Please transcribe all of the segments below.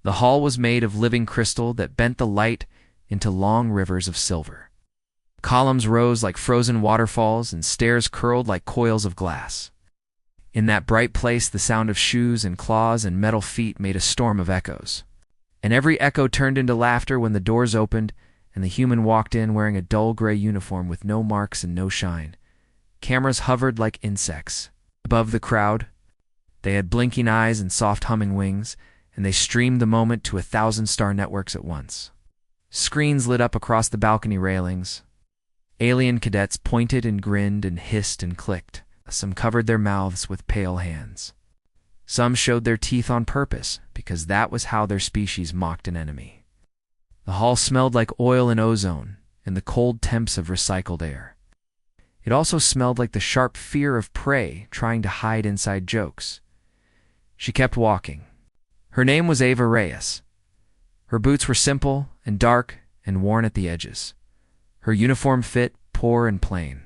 The hall was made of living crystal that bent the light into long rivers of silver. Columns rose like frozen waterfalls and stairs curled like coils of glass. In that bright place, the sound of shoes and claws and metal feet made a storm of echoes. And every echo turned into laughter when the doors opened and the human walked in wearing a dull gray uniform with no marks and no shine. Cameras hovered like insects above the crowd. They had blinking eyes and soft humming wings, and they streamed the moment to 1,000-star networks at once. Screens lit up across the balcony railings. Alien cadets pointed and grinned and hissed and clicked. Some covered their mouths with pale hands. Some showed their teeth on purpose, because that was how their species mocked an enemy. The hall smelled like oil and ozone, and the cold temps of recycled air. It also smelled like the sharp fear of prey trying to hide inside jokes. She kept walking. Her name was Ava Reyes. Her boots were simple and dark and worn at the edges. Her uniform fit poor and plain.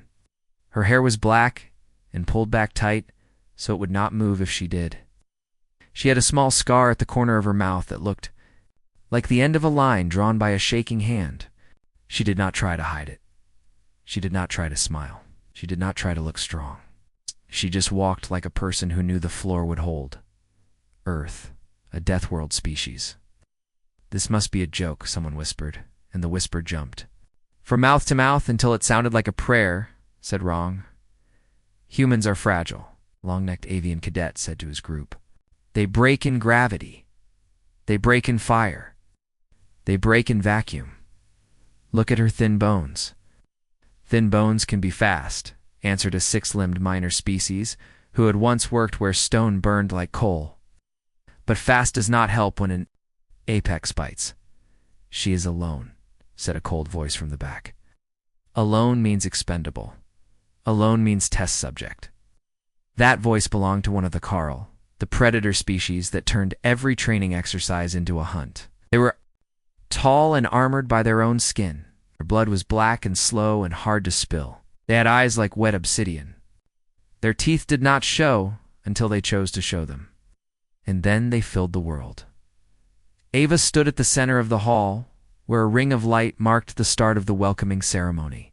Her hair was black and pulled back tight so it would not move if she did. She had a small scar at the corner of her mouth that looked like the end of a line drawn by a shaking hand. She did not try to hide it. She did not try to smile. She did not try to look strong. She just walked like a person who knew the floor would hold. Earth, a Deathworld species. "This must be a joke," someone whispered, and the whisper jumped from mouth to mouth until it sounded like a prayer, said Wrong. "Humans are fragile," long-necked avian cadet said to his group. "They break in gravity. They break in fire. They break in vacuum. Look at her thin bones." "Thin bones can be fast," answered a six-limbed minor species who had once worked where stone burned like coal. "But fast does not help when an apex bites." "She is alone," said a cold voice from the back. "Alone means expendable. Alone means test subject." That voice belonged to one of the Carl, the predator species that turned every training exercise into a hunt. They were tall and armored by their own skin. Their blood was black and slow and hard to spill. They had eyes like wet obsidian. Their teeth did not show until they chose to show them. And then they filled the world. Ava stood at the center of the hall, where a ring of light marked the start of the welcoming ceremony.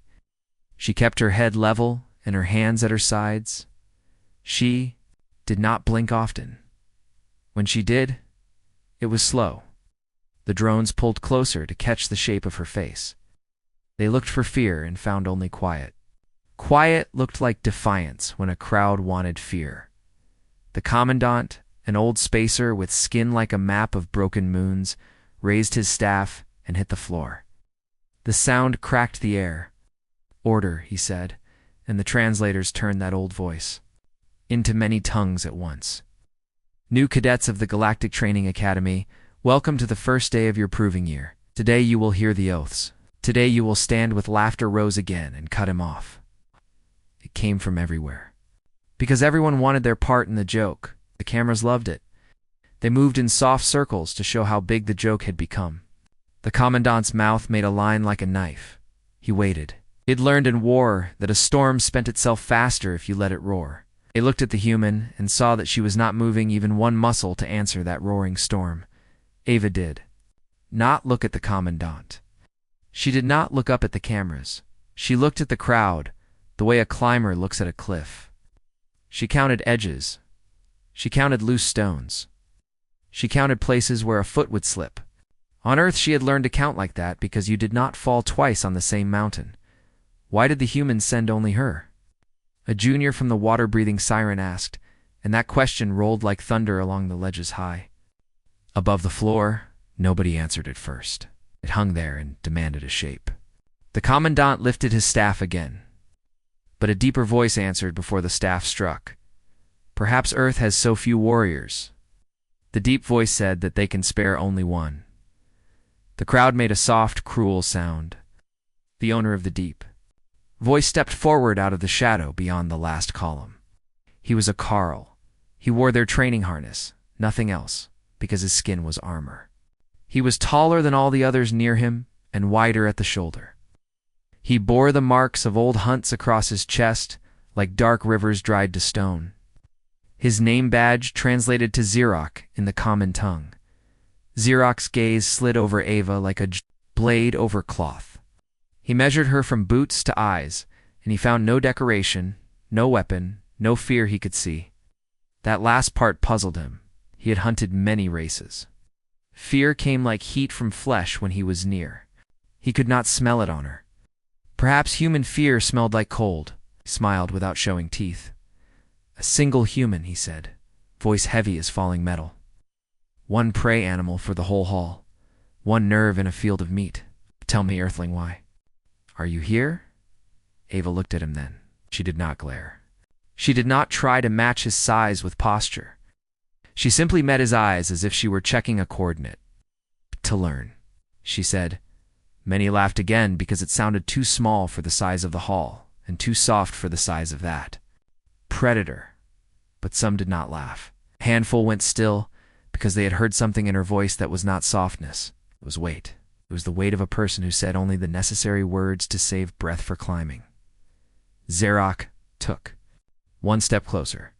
She kept her head level and her hands at her sides. She did not blink often. When she did, it was slow. The drones pulled closer to catch the shape of her face. They looked for fear and found only quiet. Quiet looked like defiance when a crowd wanted fear. The commandant, an old spacer with skin like a map of broken moons, raised his staff and hit the floor. The sound cracked the air. "Order," he said, and the translators turned that old voice into many tongues at once. "New cadets of the Galactic Training Academy, welcome to the first day of your proving year. Today you will hear the oaths. Today you will stand with laughter rose again and cut him off." It came from everywhere. Because everyone wanted their part in the joke. The cameras loved it. They moved in soft circles to show how big the joke had become. The commandant's mouth made a line like a knife. He waited. He'd learned in war that a storm spent itself faster if you let it roar. They looked at the human and saw that she was not moving even one muscle to answer that roaring storm. Ava did not look at the commandant. She did not look up at the cameras. She looked at the crowd, the way a climber looks at a cliff. She counted edges. She counted loose stones. She counted places where a foot would slip. On Earth she had learned to count like that because you did not fall twice on the same mountain. Why did the humans send only her? A junior from the water-breathing siren asked, and that question rolled like thunder along the ledges high. Above the floor, nobody answered at first. It hung there and demanded a shape. The commandant lifted his staff again. But a deeper voice answered before the staff struck. "Perhaps Earth has so few warriors." The deep voice said that they can spare only one. The crowd made a soft, cruel sound. The owner of the deep voice stepped forward out of the shadow beyond the last column. He was a Carl. He wore their training harness, nothing else, because his skin was armor. He was taller than all the others near him and wider at the shoulder. He bore the marks of old hunts across his chest like dark rivers dried to stone. His name badge translated to Xerox in the common tongue. Xerox's gaze slid over Ava like a blade over cloth. He measured her from boots to eyes, and he found no decoration, no weapon, no fear he could see. That last part puzzled him. He had hunted many races. Fear came like heat from flesh when he was near. He could not smell it on her. Perhaps human fear smelled like cold. He smiled without showing teeth. A single human, he said, voice heavy as falling metal. One prey animal for the whole haul. One nerve in a field of meat. Tell me, Earthling, why? Are you here? Ava looked at him then. She did not glare. She did not try to match his size with posture. She simply met his eyes as if she were checking a coordinate. To learn, she said. Many laughed again because it sounded too small for the size of the hall, and too soft for the size of that. Predator. But some did not laugh. A handful went still, because they had heard something in her voice that was not softness. It was weight. It was the weight of a person who said only the necessary words to save breath for climbing. Xerox took one step closer.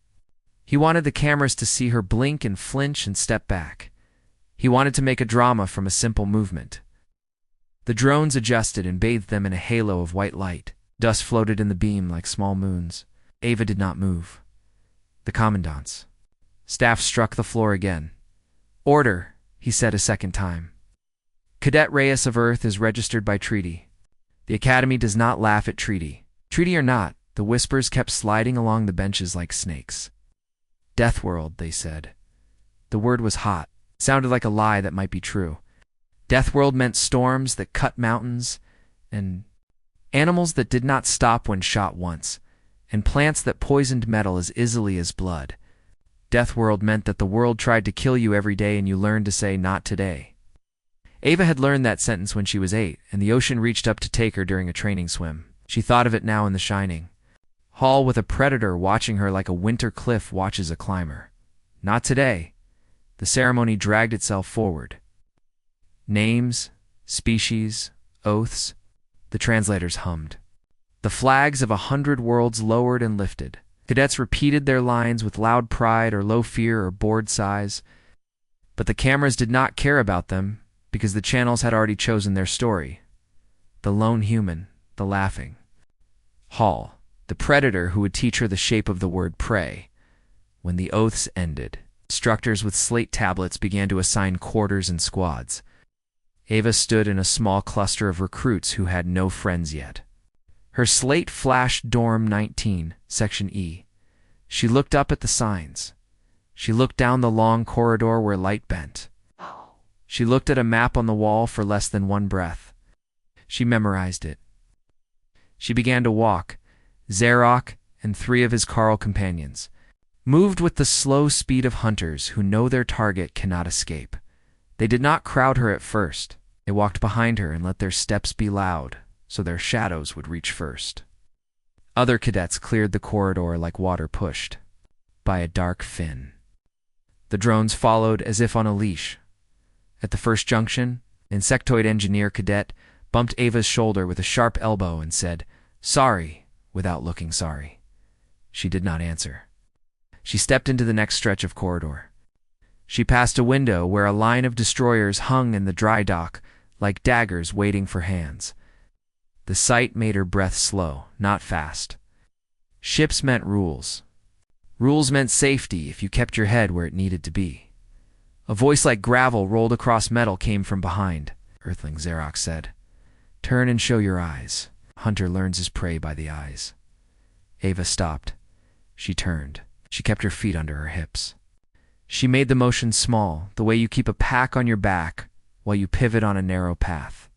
He wanted the cameras to see her blink and flinch and step back. He wanted to make a drama from a simple movement. The drones adjusted and bathed them in a halo of white light. Dust floated in the beam like small moons. Ava did not move. The commandant's staff struck the floor again. Order, he said a second time. Cadet Reyes of Earth is registered by treaty. The Academy does not laugh at treaty. Treaty or not, the whispers kept sliding along the benches like snakes. Deathworld, they said. The word was hot. Sounded like a lie that might be true. Deathworld meant storms that cut mountains, and animals that did not stop when shot once, and plants that poisoned metal as easily as blood. Deathworld meant that the world tried to kill you every day and you learned to say, not today. Ava had learned that sentence when she was 8, and the ocean reached up to take her during a training swim. She thought of it now in the shining hall with a predator watching her like a winter cliff watches a climber. Not today. The ceremony dragged itself forward. Names, species, oaths, the translators hummed. The flags of 100 worlds lowered and lifted. Cadets repeated their lines with loud pride or low fear or bored sighs. But the cameras did not care about them because the channels had already chosen their story. The lone human, the laughing. Hall, the predator who would teach her the shape of the word prey. When the oaths ended, instructors with slate tablets began to assign quarters and squads. Ava stood in a small cluster of recruits who had no friends yet. Her slate flashed Dorm 19, Section E. She looked up at the signs. She looked down the long corridor where light bent. She looked at a map on the wall for less than one breath. She memorized it. She began to walk. Xerox and 3 of his Carl companions moved with the slow speed of hunters who know their target cannot escape. They did not crowd her at first. They walked behind her and let their steps be loud, so their shadows would reach first. Other cadets cleared the corridor like water pushed by a dark fin. The drones followed as if on a leash. At the first junction, insectoid engineer cadet bumped Ava's shoulder with a sharp elbow and said, "Sorry," without looking sorry. She did not answer. She stepped into the next stretch of corridor. She passed a window where a line of destroyers hung in the dry dock like daggers waiting for hands. The sight made her breath slow, not fast. Ships meant rules. Rules meant safety if you kept your head where it needed to be. A voice like gravel rolled across metal came from behind. Earthling Xerox said, "Turn and show your eyes. Hunter learns his prey by the eyes." Ava stopped. She turned. She kept her feet under her hips. She made the motion small, the way you keep a pack on your back while you pivot on a narrow path.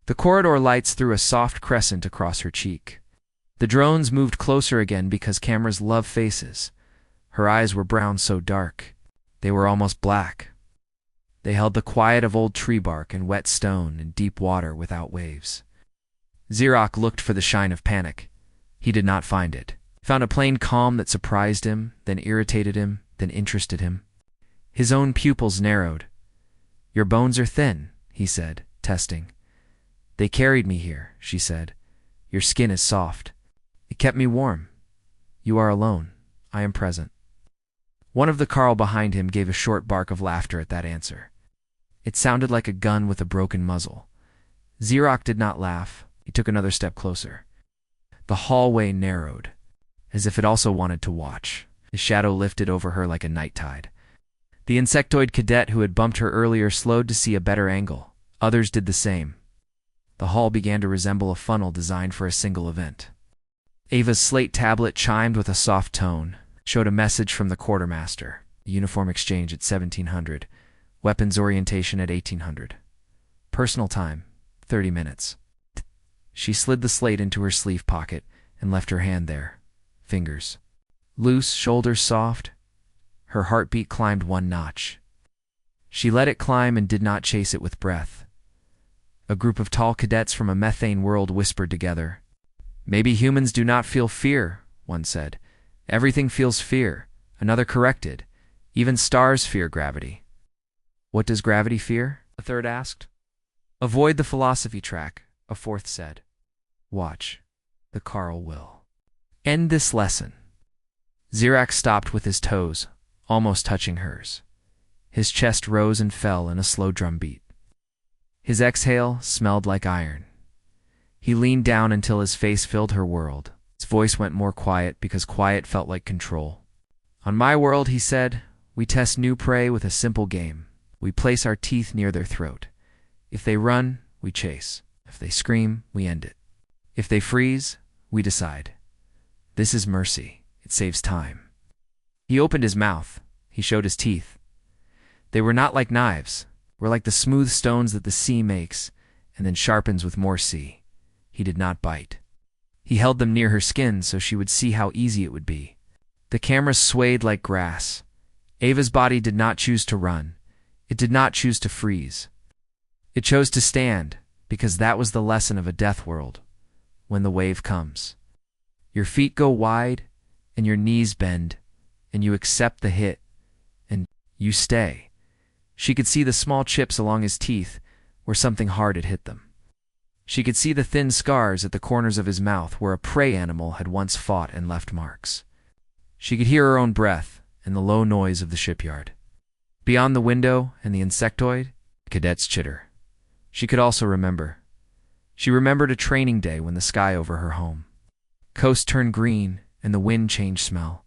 The corridor lights threw a soft crescent across her cheek. The drones moved closer again because cameras love faces. Her eyes were brown so dark. They were almost black. They held the quiet of old tree bark and wet stone and deep water without waves. Xerox looked for the shine of panic. He did not find it. He found a plain calm that surprised him, then irritated him, then interested him. His own pupils narrowed. "Your bones are thin," he said, testing. "They carried me here," she said. "Your skin is soft. It kept me warm. You are alone. I am present." One of the Carl behind him gave a short bark of laughter at that answer. It sounded like a gun with a broken muzzle. Xerox did not laugh. He took another step closer. The hallway narrowed, as if it also wanted to watch. His shadow lifted over her like a night tide. The insectoid cadet who had bumped her earlier slowed to see a better angle. Others did the same. The hall began to resemble a funnel designed for a single event. Ava's slate tablet chimed with a soft tone, showed a message from the quartermaster. Uniform exchange at 1700. Weapons orientation at 1800. Personal time, 30 minutes. She slid the slate into her sleeve pocket and left her hand there. Fingers loose, shoulders soft. Her heartbeat climbed one notch. She let it climb and did not chase it with breath. A group of tall cadets from a methane world whispered together. "Maybe humans do not feel fear," one said. "Everything feels fear," another corrected. "Even stars fear gravity." "What does gravity fear?" a third asked. "Avoid the philosophy track," a fourth said. "Watch. The Carl will end this lesson." Xerox stopped with his toes, almost touching hers. His chest rose and fell in a slow drum beat. His exhale smelled like iron. He leaned down until his face filled her world. His voice went more quiet because quiet felt like control. "On my world," he said, "we test new prey with a simple game. We place our teeth near their throat. If they run, we chase. If they scream, we end it. If they freeze, we decide. This is mercy. It saves time." He opened his mouth. He showed his teeth. They were not like knives, were like the smooth stones that the sea makes and then sharpens with more sea. He did not bite. He held them near her skin so she would see how easy it would be. The camera swayed like grass. Ava's body did not choose to run. It did not choose to freeze. It chose to stand, because that was the lesson of a Deathworld. When the wave comes, your feet go wide and your knees bend, and you accept the hit, and you stay. She could see the small chips along his teeth where something hard had hit them. She could see the thin scars at the corners of his mouth where a prey animal had once fought and left marks. She could hear her own breath and the low noise of the shipyard. Beyond the window and the insectoid, cadets chitter. She could also remember. She remembered a training day when the sky over her home. Coast turned green and the wind changed smell,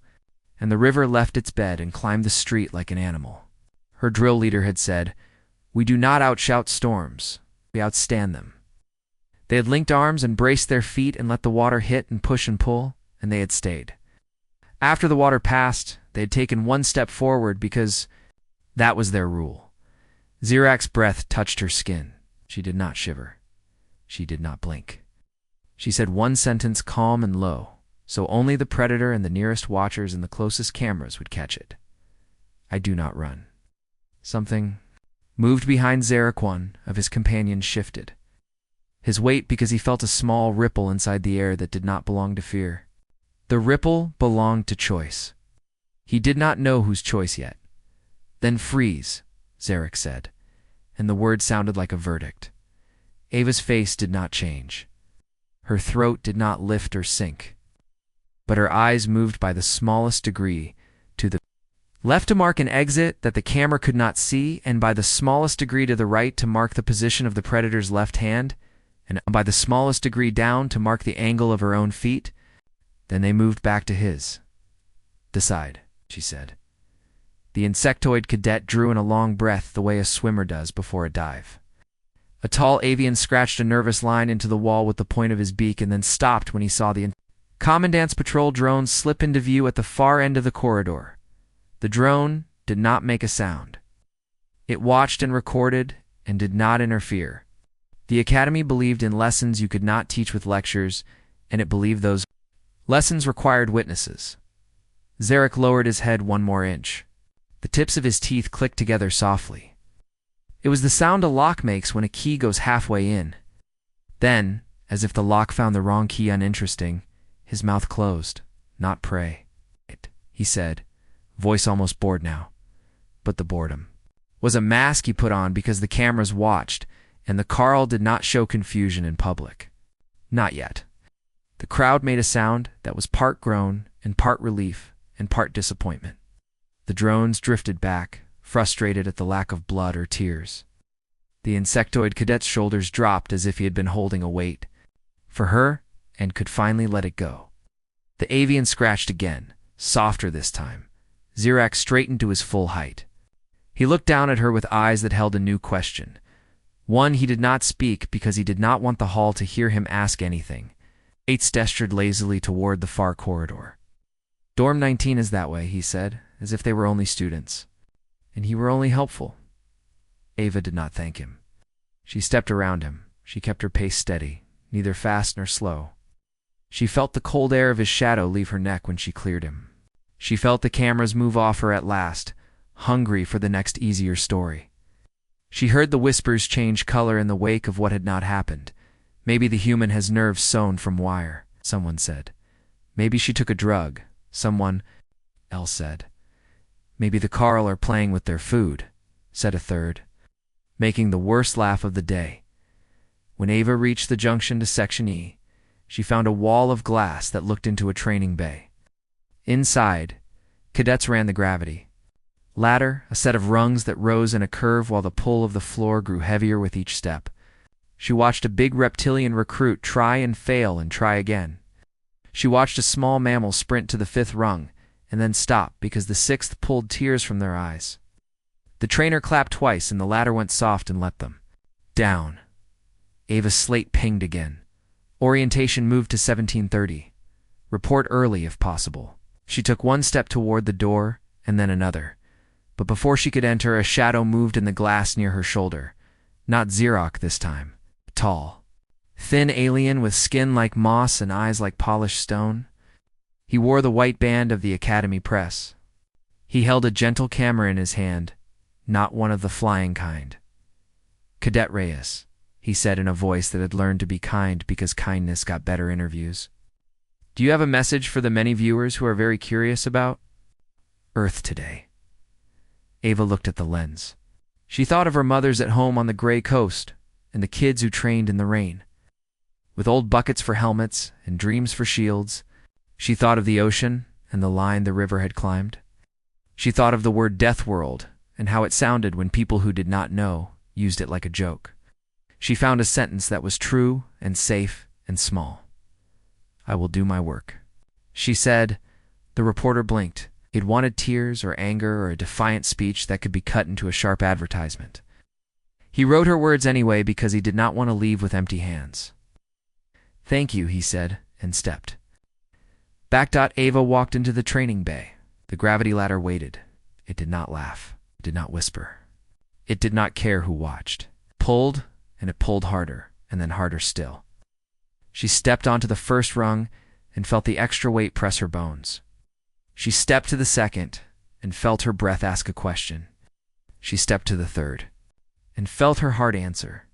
and the river left its bed and climbed the street like an animal. Her drill leader had said, "We do not outshout storms, we outstand them." They had linked arms and braced their feet and let the water hit and push and pull, and they had stayed. After the water passed, they had taken one step forward because that was their rule. Xerox's breath touched her skin. She did not shiver. She did not blink. She said one sentence calm and low, so only the predator and the nearest watchers and the closest cameras would catch it. "I do not run." Something moved behind Xerox. One of his companions shifted. His weight because he felt a small ripple inside the air that did not belong to fear. The ripple belonged to choice. He did not know whose choice yet. "Then freeze," Xerox said, and the word sounded like a verdict. Ava's face did not change. Her throat did not lift or sink, but her eyes moved by the smallest degree to the left to mark an exit that the camera could not see, and by the smallest degree to the right to mark the position of the predator's left hand, and by the smallest degree down to mark the angle of her own feet. Then they moved back to his. "Decide," she said. The insectoid cadet drew in a long breath the way a swimmer does before a dive. A tall avian scratched a nervous line into the wall with the point of his beak and then stopped when he saw the commandant's patrol drone slip into view at the far end of the corridor. The drone did not make a sound. It watched and recorded and did not interfere. The Academy believed in lessons you could not teach with lectures, and it believed those lessons required witnesses. Xerox lowered his head one more inch. The tips of his teeth clicked together softly. It was the sound a lock makes when a key goes halfway in. Then, as if the lock found the wrong key uninteresting, his mouth closed. "Not pray," he said, voice almost bored now. But the boredom was a mask he put on because the cameras watched, and the Carl did not show confusion in public. Not yet. The crowd made a sound that was part groan and part relief and part disappointment. The drones drifted back, frustrated at the lack of blood or tears. The insectoid cadet's shoulders dropped as if he had been holding a weight for her and could finally let it go. The avian scratched again, softer this time. Xerax straightened to his full height. He looked down at her with eyes that held a new question. One, he did not speak because he did not want the hall to hear him ask anything. Ates gestured lazily toward the far corridor. Dorm 19 is that way, he said, as if they were only students. And he were only helpful. Ava did not thank him. She stepped around him. She kept her pace steady, neither fast nor slow. She felt the cold air of his shadow leave her neck when she cleared him. She felt the cameras move off her at last, hungry for the next easier story. She heard the whispers change color in the wake of what had not happened. Maybe the human has nerves sewn from wire, someone said. Maybe she took a drug, someone else said. Maybe the Carl are playing with their food, said a third, making the worst laugh of the day. When Ava reached the junction to Section E, she found a wall of glass that looked into a training bay. Inside, cadets ran the gravity ladder, a set of rungs that rose in a curve while the pull of the floor grew heavier with each step. She watched a big reptilian recruit try and fail and try again. She watched a small mammal sprint to the 5th rung and then stop because the 6th pulled tears from their eyes. The trainer clapped twice and the ladder went soft and let them down. Ava's slate pinged again. Orientation moved to 1730. Report early if possible. She took one step toward the door and then another. But before she could enter, a shadow moved in the glass near her shoulder. Not Xerox this time. Tall. Thin alien with skin like moss and eyes like polished stone. He wore the white band of the Academy press. He held a gentle camera in his hand, not one of the flying kind. Cadet Reyes, he said in a voice that had learned to be kind because kindness got better interviews. Do you have a message for the many viewers who are very curious about Earth today? Ava looked at the lens. She thought of her mothers at home on the gray coast and the kids who trained in the rain. With old buckets for helmets and dreams for shields, she thought of the ocean and the line the river had climbed. She thought of the word Deathworld and how it sounded when people who did not know used it like a joke. She found a sentence that was true and safe and small. I will do my work, she said. The reporter blinked. He'd wanted tears or anger or a defiant speech that could be cut into a sharp advertisement. He wrote her words anyway because he did not want to leave with empty hands. Thank you, he said, and stepped. Ava walked into the training bay. The gravity ladder waited. It did not laugh. It did not whisper. It did not care who watched. It pulled, and it pulled harder, and then harder still. She stepped onto the 1st rung and felt the extra weight press her bones. She stepped to the 2nd and felt her breath ask a question. She stepped to the 3rd and felt her heart answer.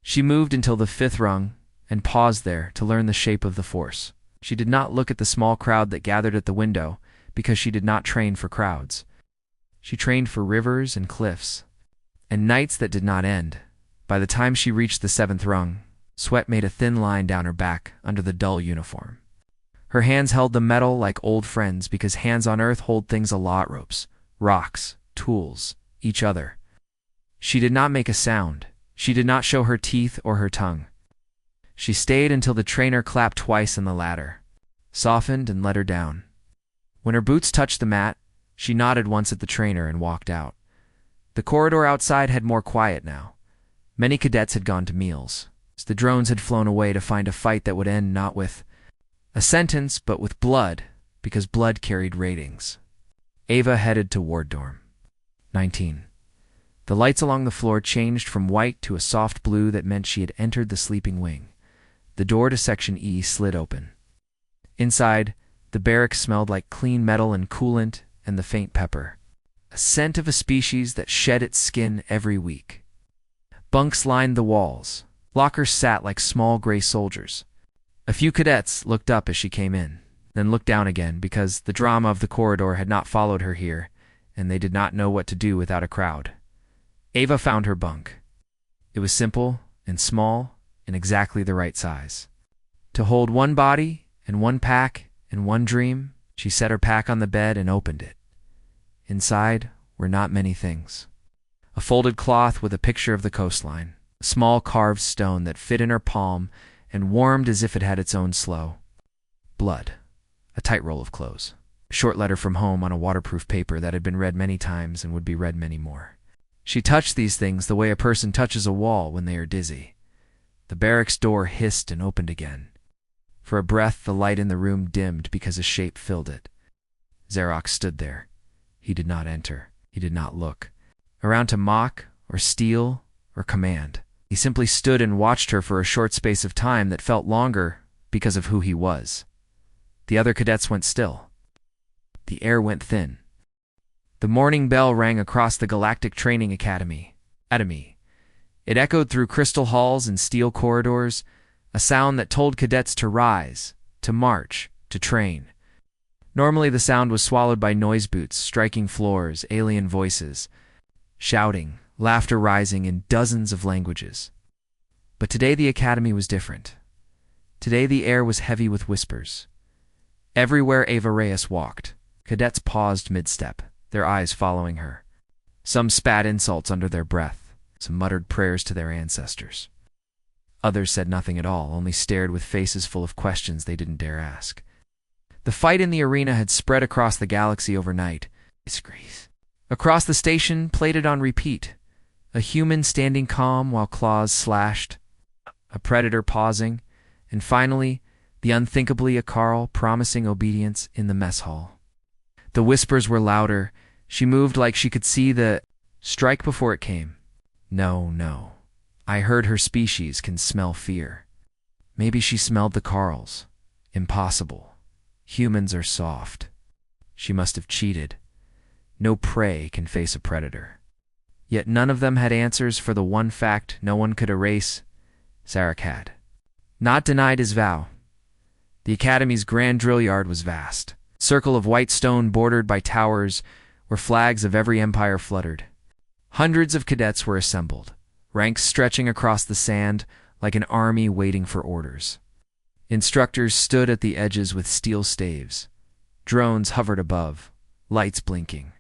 She moved until the 5th rung and paused there to learn the shape of the force. She did not look at the small crowd that gathered at the window because she did not train for crowds. She trained for rivers and cliffs and nights that did not end. By the time she reached the 7th rung, sweat made a thin line down her back under the dull uniform. Her hands held the metal like old friends because hands on Earth hold things a lot: ropes, rocks, tools, each other. She did not make a sound. She did not show her teeth or her tongue. She stayed until the trainer clapped twice on the ladder, softened and let her down. When her boots touched the mat, she nodded once at the trainer and walked out. The corridor outside had more quiet now. Many cadets had gone to meals. The drones had flown away to find a fight that would end not with a sentence, but with blood, because blood carried ratings. Ava headed to Ward Dorm 19. The lights along the floor changed from white to a soft blue that meant she had entered the sleeping wing. The door to Section E slid open. Inside, the barracks smelled like clean metal and coolant and the faint pepper, a scent of a species that shed its skin every week. Bunks lined the walls. Lockers sat like small gray soldiers. A few cadets looked up as she came in, then looked down again because the drama of the corridor had not followed her here, and they did not know what to do without a crowd. Ava found her bunk. It was simple and small and exactly the right size. To hold one body and one pack and one dream, she set her pack on the bed and opened it. Inside were not many things. a folded cloth with a picture of the coastline, a small carved stone that fit in her palm and warmed as if it had its own slow. Blood, a tight roll of clothes, a short letter from home on a waterproof paper that had been read many times and would be read many more. She touched these things the way a person touches a wall when they are dizzy. The barracks door hissed and opened again. For a breath, the light in the room dimmed because a shape filled it. Xerox stood there. He did not enter. He did not look around to mock or steal or command. He simply stood and watched her for a short space of time that felt longer because of who he was. The other cadets went still. The air went thin. The morning bell rang across the Galactic Training Academy. It echoed through crystal halls and steel corridors, a sound that told cadets to rise, to march, to train. Normally the sound was swallowed by noise boots, striking floors, alien voices, shouting, laughter rising in dozens of languages. But today the academy was different. Today the air was heavy with whispers. Everywhere Ava Reyes walked, cadets paused mid-step, their eyes following her. Some spat insults under their breath, some muttered prayers to their ancestors. Others said nothing at all, only stared with faces full of questions they didn't dare ask. The fight in the arena had spread across the galaxy overnight. Across the station, played it on repeat. A human standing calm while claws slashed, a predator pausing, and finally, the unthinkably a Carl promising obedience in the mess hall. The whispers were louder. She moved like she could see the strike before it came. No. I heard her species can smell fear. Maybe she smelled the Carls. Impossible. Humans are soft. She must have cheated. No prey can face a predator. Yet none of them had answers for the one fact no one could erase. Sarek had not denied his vow. The Academy's grand drill yard was vast. A circle of white stone bordered by towers where flags of every empire fluttered. Hundreds of cadets were assembled, ranks stretching across the sand like an army waiting for orders. Instructors stood at the edges with steel staves. Drones hovered above, lights blinking.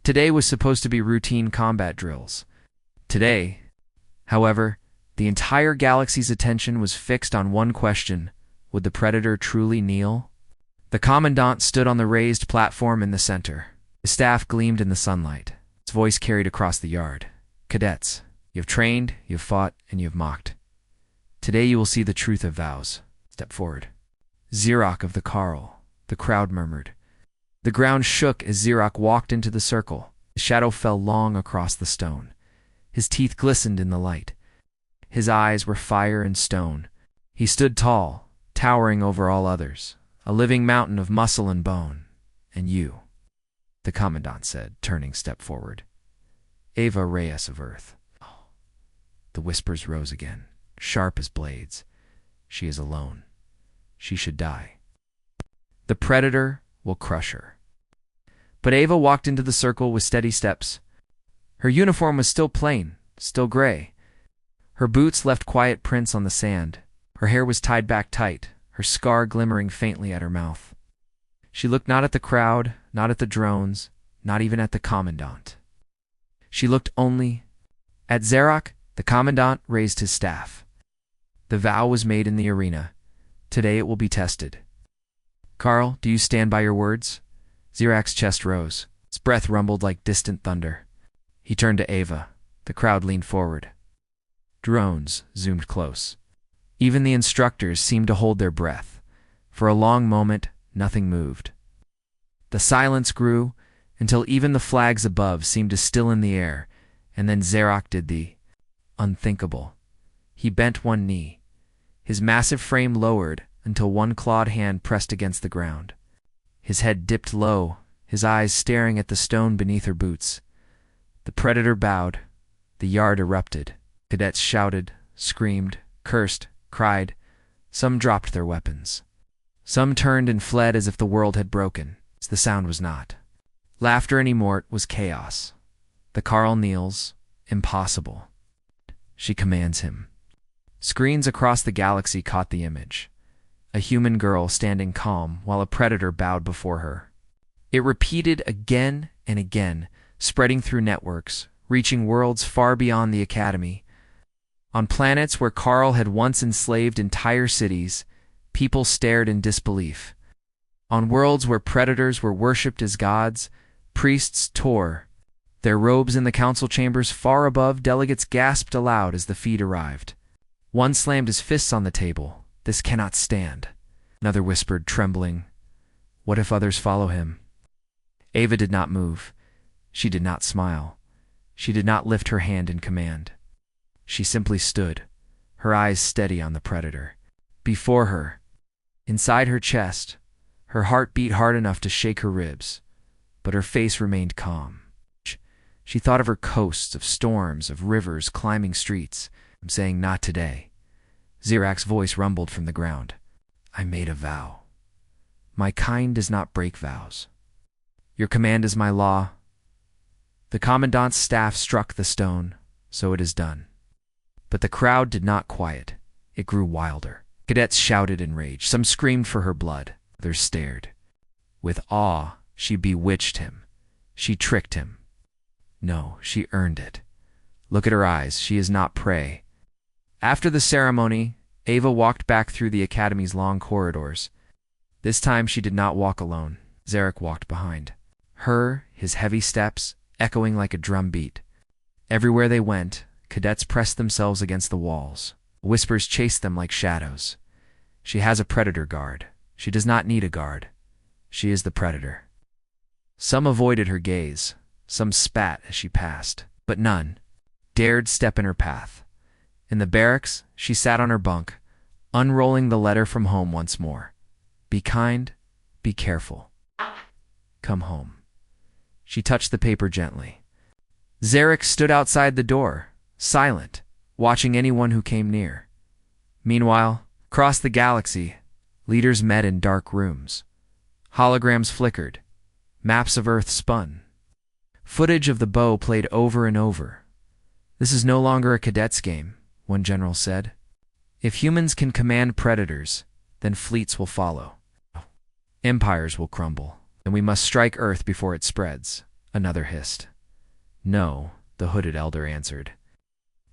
Today was supposed to be routine combat drills. Today, however, the entire galaxy's attention was fixed on one question: would the Predator truly kneel? The Commandant stood on the raised platform in the center. His staff gleamed in the sunlight. His voice carried across the yard. Cadets, you have trained, you have fought, and you have mocked. Today you will see the truth of vows. Step forward. Xerox of the Carl, the crowd murmured. The ground shook as Xerox walked into the circle. His shadow fell long across the stone. His teeth glistened in the light. His eyes were fire and stone. He stood tall, towering over all others, a living mountain of muscle and bone. And you, the Commandant said, turning step forward. Ava Reyes of Earth. The whispers rose again, sharp as blades. She is alone. She should die. The Predator will crush her. But Ava walked into the circle with steady steps. Her uniform was still plain, still gray. Her boots left quiet prints on the sand. Her hair was tied back tight, her scar glimmering faintly at her mouth. She looked not at the crowd, not at the drones, not even at the Commandant. She looked only at Xerox. The Commandant raised his staff. The vow was made in the arena. Today it will be tested. Carl, do you stand by your words? Xerox's chest rose. His breath rumbled like distant thunder. He turned to Ava. The crowd leaned forward. Drones zoomed close. Even the instructors seemed to hold their breath. For a long moment, nothing moved. The silence grew until even the flags above seemed to still in the air, and then Xerox did the unthinkable. He bent one knee. His massive frame lowered until one clawed hand pressed against the ground. His head dipped low, his eyes staring at the stone beneath her boots. The Predator bowed. The yard erupted. Cadets shouted, screamed, cursed, cried. Some dropped their weapons. Some turned and fled as if the world had broken. The sound was not laughter anymore, it was chaos. The Carl kneels. Impossible. She commands him. Screens across the galaxy caught the image. A human girl standing calm while a predator bowed before her. It repeated again and again, spreading through networks, reaching worlds far beyond the Academy. On planets where Carl had once enslaved entire cities, people stared in disbelief. On worlds where predators were worshipped as gods, priests tore their robes in the council chambers far above. Delegates gasped aloud as the feed arrived. One slammed his fists on the table. "This cannot stand." Another whispered, trembling, "What if others follow him?" Ava did not move. She did not smile. She did not lift her hand in command. She simply stood, her eyes steady on the predator. Before her, inside her chest, her heart beat hard enough to shake her ribs, but her face remained calm. She thought of her coasts, of storms, of rivers, climbing streets. "I'm saying not today." Zirak's voice rumbled from the ground. "I made a vow. My kind does not break vows. Your command is my law." The commandant's staff struck the stone, "So it is done." But the crowd did not quiet. It grew wilder. Cadets shouted in rage. Some screamed for her blood. Others stared. With awe, she bewitched him. She tricked him. No, she earned it. Look at her eyes. She is not prey. After the ceremony, Ava walked back through the Academy's long corridors. This time she did not walk alone. Zarek walked behind her, his heavy steps echoing like a drum beat. Everywhere they went, cadets pressed themselves against the walls. Whispers chased them like shadows. She has a predator guard. She does not need a guard. She is the predator. Some avoided her gaze. Some spat as she passed, but none dared step in her path. In the barracks, she sat on her bunk, unrolling the letter from home once more. Be kind, be careful. Come home. She touched the paper gently. Zarek stood outside the door, silent, watching anyone who came near. Meanwhile, across the galaxy, leaders met in dark rooms. Holograms flickered. Maps of Earth spun. Footage of the bow played over and over. "This is no longer a cadets game," one general said. "If humans can command predators, then fleets will follow. Empires will crumble, and we must strike Earth before it spreads," another hissed. "No," the hooded elder answered.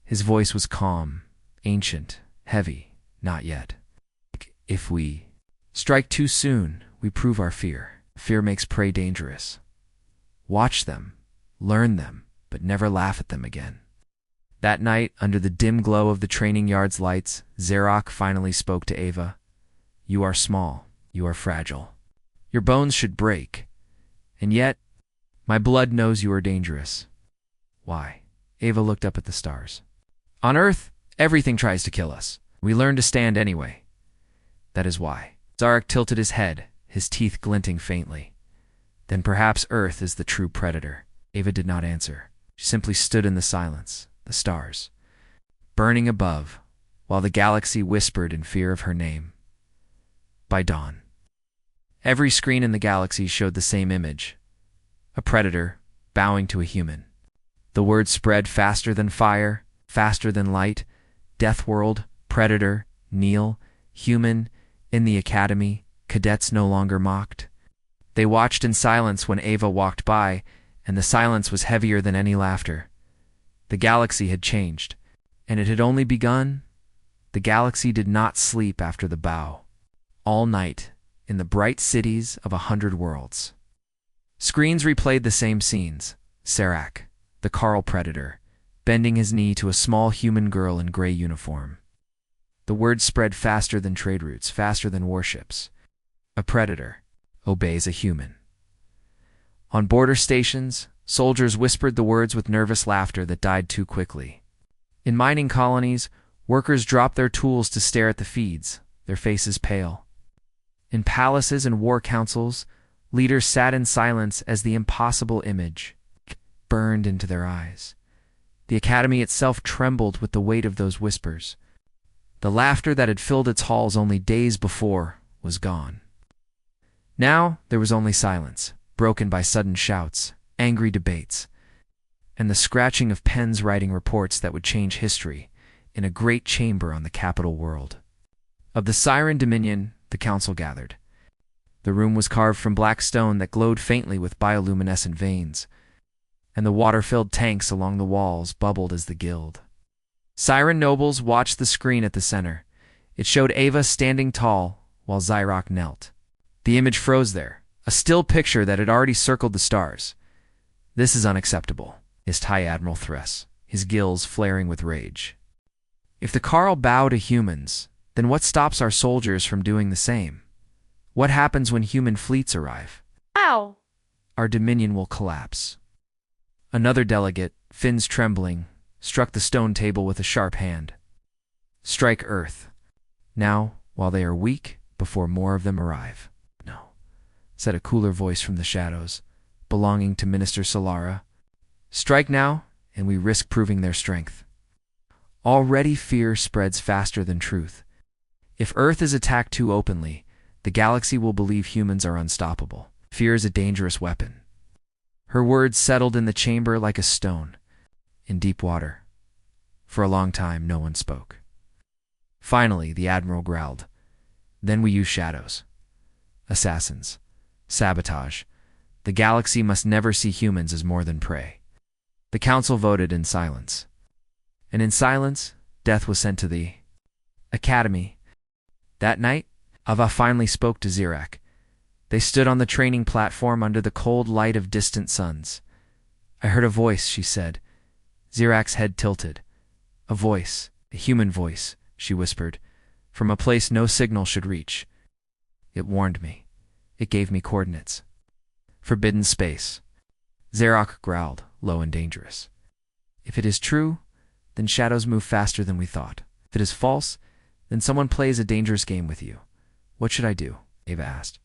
His voice was calm, ancient, heavy. "Not yet. If we strike too soon, we prove our fear. Fear makes prey dangerous. Watch them, learn them, but never laugh at them again." That night, under the dim glow of the training yard's lights, Zarok finally spoke to Ava. "You are small. You are fragile. Your bones should break. And yet, my blood knows you are dangerous." "Why?" Ava looked up at the stars. "On Earth, everything tries to kill us. We learn to stand anyway. That is why." Zarok tilted his head, his teeth glinting faintly. "Then perhaps Earth is the true predator." Ava did not answer. She simply stood in the silence, the stars burning above, while the galaxy whispered in fear of her name. By dawn, every screen in the galaxy showed the same image: a predator bowing to a human. The word spread faster than fire, faster than light. Deathworld, predator, kneel, human, in the Academy. Cadets no longer mocked. They watched in silence when Ava walked by, and the silence was heavier than any laughter. The galaxy had changed, and it had only begun. The galaxy did not sleep after the bow. All night, in the bright cities of 100 worlds, screens replayed the same scenes. Sarak, the Carl predator, bending his knee to a small human girl in gray uniform. The word spread faster than trade routes, faster than warships. A predator obeys a human. On border stations, soldiers whispered the words with nervous laughter that died too quickly. In mining colonies, workers dropped their tools to stare at the feeds, their faces pale. In palaces and war councils, leaders sat in silence as the impossible image burned into their eyes. The Academy itself trembled with the weight of those whispers. The laughter that had filled its halls only days before was gone. Now there was only silence, broken by sudden shouts, angry debates, and the scratching of pens writing reports that would change history in a great chamber on the capital world. Of the Siren Dominion, the council gathered. The room was carved from black stone that glowed faintly with bioluminescent veins. and the water-filled tanks along the walls bubbled as the guild. Siren nobles watched the screen at the center. It showed Ava standing tall while Xyrock knelt. The image froze there, a still picture that had already circled the stars. "This is unacceptable," hissed High Admiral Thress, his gills flaring with rage. "If the Carl bow to humans, then what stops our soldiers from doing the same? What happens when human fleets arrive? Ow! Our dominion will collapse." Another delegate, fins trembling, struck the stone table with a sharp hand. "Strike Earth. Now, while they are weak, before more of them arrive." "No," said a cooler voice from the shadows, belonging to Minister Solara. "Strike now, and we risk proving their strength." Already fear spreads faster than truth. If Earth is attacked too openly, the galaxy will believe humans are unstoppable. Fear is a dangerous weapon. Her words settled in the chamber like a stone. In deep water. For a long time, no one spoke. Finally, the Admiral growled. "Then we use shadows. Assassins. Sabotage. The galaxy must never see humans as more than prey." The council voted in silence. And in silence, death was sent to the Academy. That night, Ava finally spoke to Xyrac. They stood on the training platform under the cold light of distant suns. "I heard a voice," she said. Xyrac's head tilted. "A voice, a human voice," she whispered, "from a place no signal should reach. It warned me. It gave me coordinates." "Forbidden space." Xyrac growled, low and dangerous. "If it is true, then shadows move faster than we thought. If it is false, then someone plays a dangerous game with you. What should I do?" Ava asked.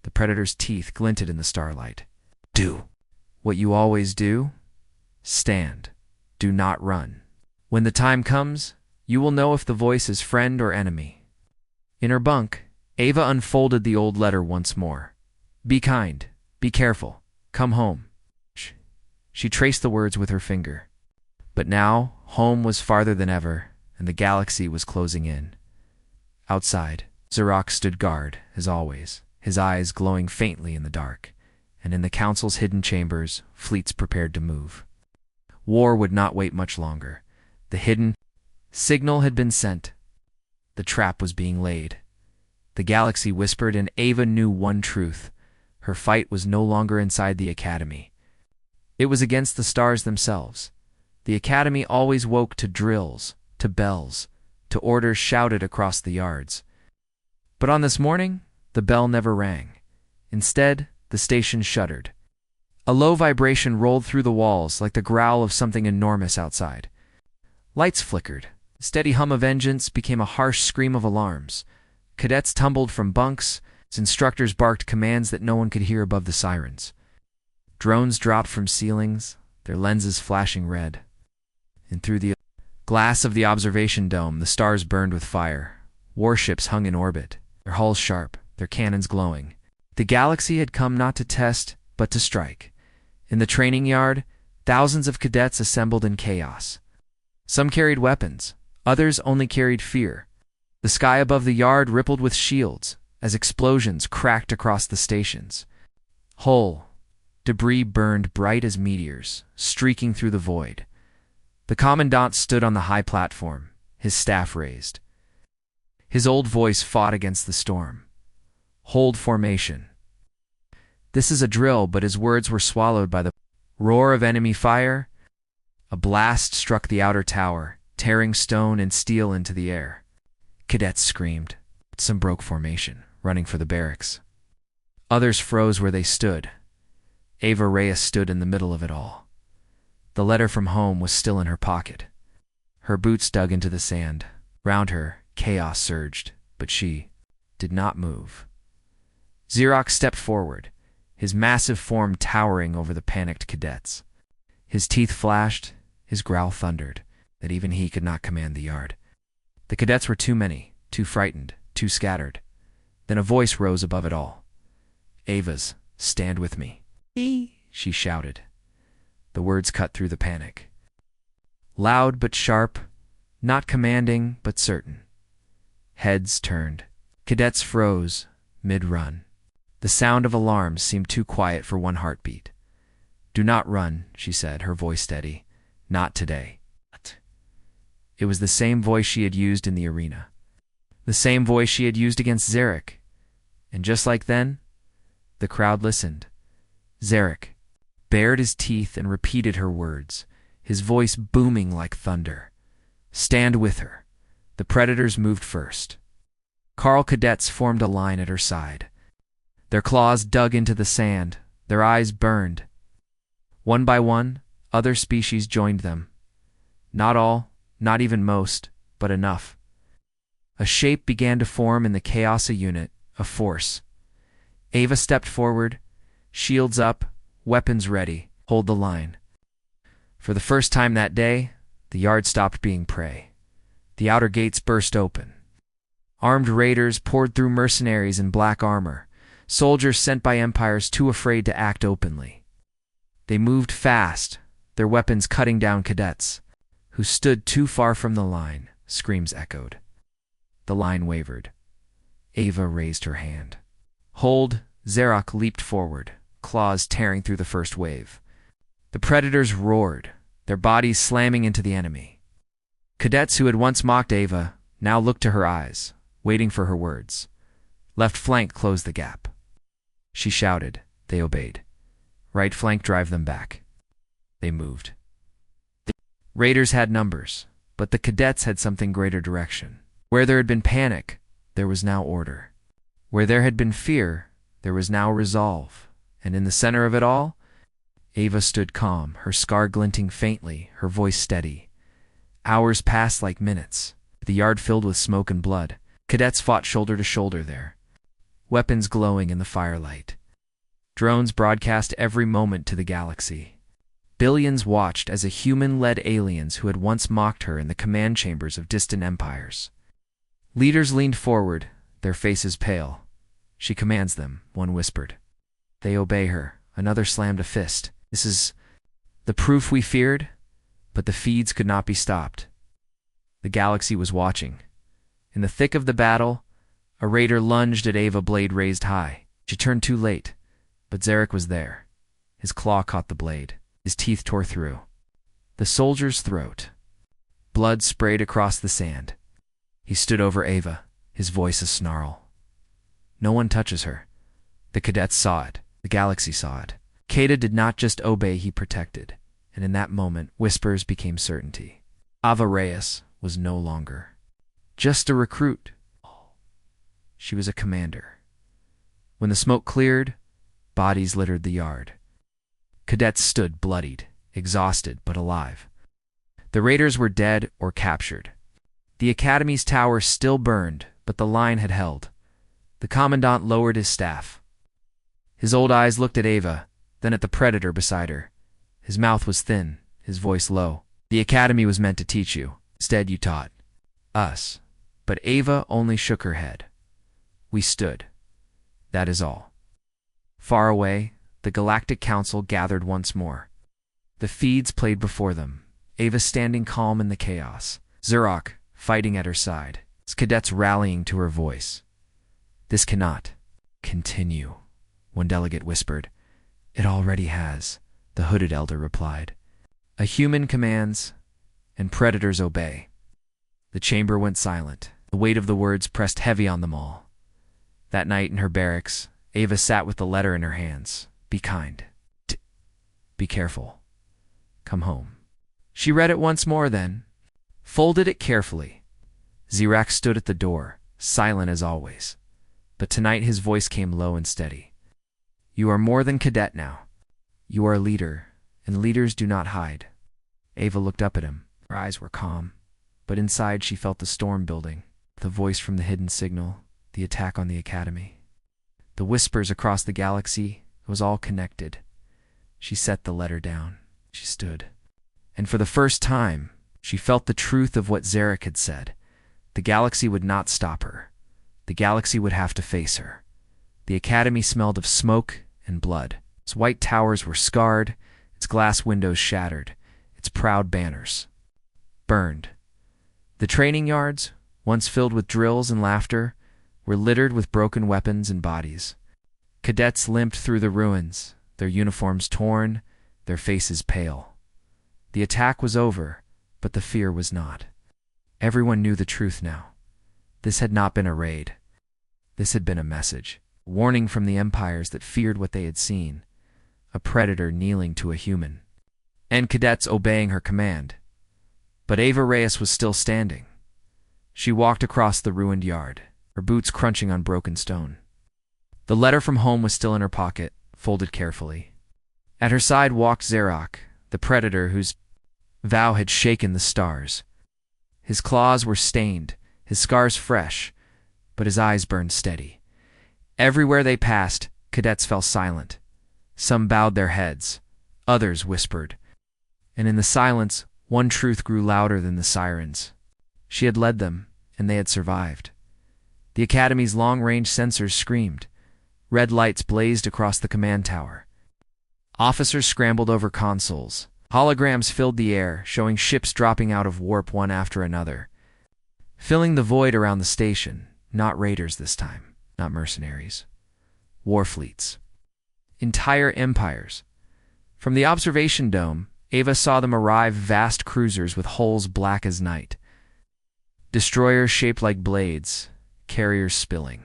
The Predator's teeth glinted in the starlight. "Do what you always do. Stand. Do not run. When the time comes, you will know if the voice is friend or enemy." In her bunk, Ava unfolded the old letter once more. "Be kind. Be careful. Come home." She traced the words with her finger. But now, home was farther than ever, and the galaxy was closing in. Outside, Xyrac stood guard, as always, his eyes glowing faintly in the dark, and in the council's hidden chambers, fleets prepared to move. War would not wait much longer. The hidden signal had been sent. The trap was being laid. The galaxy whispered, and Ava knew one truth. Her fight was no longer inside the Academy. It was against the stars themselves. The Academy always woke to drills, to bells, to orders shouted across the yards. But on this morning, the bell never rang. Instead, the station shuddered. A low vibration rolled through the walls like the growl of something enormous outside. Lights flickered. The steady hum of engines became a harsh scream of alarms. Cadets tumbled from bunks. Instructors barked commands that no one could hear above the sirens. Drones dropped from ceilings, their lenses flashing red. And through the glass of the observation dome, the stars burned with fire. Warships hung in orbit, their hulls sharp, their cannons glowing. The galaxy had come not to test, but to strike. In the training yard, thousands of cadets assembled in chaos. Some carried weapons, others only carried fear. The sky above the yard rippled with shields as explosions cracked across the stations. Hull debris burned bright as meteors, streaking through the void. The commandant stood on the high platform, his staff raised. His old voice fought against the storm. "Hold formation." This is a drill, but his words were swallowed by the roar of enemy fire. A blast struck the outer tower, tearing stone and steel into the air. Cadets screamed. Some broke formation, running for the barracks. Others froze where they stood. Ava Reyes stood in the middle of it all. The letter from home was still in her pocket. Her boots dug into the sand. Round her, chaos surged, but she did not move. Xyrac stepped forward, his massive form towering over the panicked cadets. His teeth flashed, his growl thundered, that even he could not command the yard. The cadets were too many, too frightened, too scattered. Then a voice rose above it all. "Ava's, stand with me." She shouted. The words cut through the panic. Loud but sharp, not commanding but certain. Heads turned. Cadets froze, mid-run. The sound of alarms seemed too quiet for one heartbeat. "Do not run," she said, her voice steady. "Not today." It was the same voice she had used in the arena. The same voice she had used against Zarek. And just like then, the crowd listened. Zarek bared his teeth and repeated her words, his voice booming like thunder. "Stand with her." The predators moved first. Carl cadets formed a line at her side. Their claws dug into the sand, their eyes burned. One by one, other species joined them. Not all, not even most, but enough. A shape began to form in the chaos, a unit, a force. Ava stepped forward, shields up, weapons ready. "Hold the line." For the first time that day, the yard stopped being prey. The outer gates burst open. Armed raiders poured through, mercenaries in black armor, soldiers sent by empires too afraid to act openly. They moved fast, their weapons cutting down cadets, who stood too far from the line. Screams echoed. The line wavered. Ava raised her hand. "Hold!" Zarok leaped forward, claws tearing through the first wave. The predators roared, their bodies slamming into the enemy. Cadets who had once mocked Ava now looked to her eyes, waiting for her words. "Left flank, close the gap." She shouted. They obeyed. "Right flank, drive them back." They moved. The raiders had numbers, but the cadets had something greater: direction. Where there had been panic, there was now order. Where there had been fear, there was now resolve. And in the center of it all, Ava stood calm, her scar glinting faintly, her voice steady. Hours passed like minutes, the yard filled with smoke and blood. Cadets fought shoulder to shoulder there, weapons glowing in the firelight. Drones broadcast every moment to the galaxy. Billions watched as a human-led aliens who had once mocked her in the command chambers of distant empires. Leaders leaned forward, their faces pale. "She commands them," one whispered. "They obey her," another slammed a fist. "This is the proof we feared," but the feeds could not be stopped. The galaxy was watching. In the thick of the battle, a raider lunged at Ava, blade raised high. She turned too late, but Zarek was there. His claw caught the blade. His teeth tore through the soldier's throat. Blood sprayed across the sand. He stood over Ava, his voice a snarl. "No one touches her." The cadets saw it. The galaxy saw it. Cadet did not just obey, he protected. And in that moment, whispers became certainty. Ava Reyes was no longer just a recruit. She was a commander. When the smoke cleared, bodies littered the yard. Cadets stood bloodied, exhausted, but alive. The raiders were dead or captured. The Academy's tower still burned, but the line had held. The commandant lowered his staff. His old eyes looked at Ava, then at the predator beside her. His mouth was thin, his voice low. "The Academy was meant to teach you. Instead, you taught us." But Ava only shook her head. "We stood. That is all." Far away, the Galactic Council gathered once more. The feeds played before them, Ava standing calm in the chaos, Zarok fighting at her side, his cadets rallying to her voice. "This cannot continue," one delegate whispered. "It already has," the hooded elder replied. "A human commands, and predators obey." The chamber went silent. The weight of the words pressed heavy on them all. That night in her barracks, Ava sat with the letter in her hands. "Be kind. Be careful. Come home." She read it once more then, folded it carefully. Zirak stood at the door, silent as always. But tonight his voice came low and steady. "You are more than cadet now. You are a leader, and leaders do not hide." Ava looked up at him. Her eyes were calm, but inside she felt the storm building. The voice from the hidden signal, the attack on the Academy. The whispers across the galaxy, it was all connected. She set the letter down. She stood. And for the first time, she felt the truth of what Zarek had said. The galaxy would not stop her. The galaxy would have to face her. The Academy smelled of smoke and blood. Its white towers were scarred, its glass windows shattered, its proud banners burned. The training yards, once filled with drills and laughter, were littered with broken weapons and bodies. Cadets limped through the ruins, their uniforms torn, their faces pale. The attack was over, but the fear was not. Everyone knew the truth now. This had not been a raid. This had been a message, a warning from the empires that feared what they had seen, a predator kneeling to a human, and cadets obeying her command. But Ava Reyes was still standing. She walked across the ruined yard, her boots crunching on broken stone. The letter from home was still in her pocket, folded carefully. At her side walked Xerox, the predator whose vow had shaken the stars. His claws were stained, his scars fresh, but his eyes burned steady. Everywhere they passed, cadets fell silent. Some bowed their heads, others whispered. And in the silence, one truth grew louder than the sirens. She had led them, and they had survived. The Academy's long-range sensors screamed. Red lights blazed across the command tower. Officers scrambled over consoles. Holograms filled the air, showing ships dropping out of warp one after another, filling the void around the station. Not raiders this time, not mercenaries. War fleets. Entire empires. From the observation dome, Ava saw them arrive, vast cruisers with hulls black as night. Destroyers shaped like blades, carriers spilling.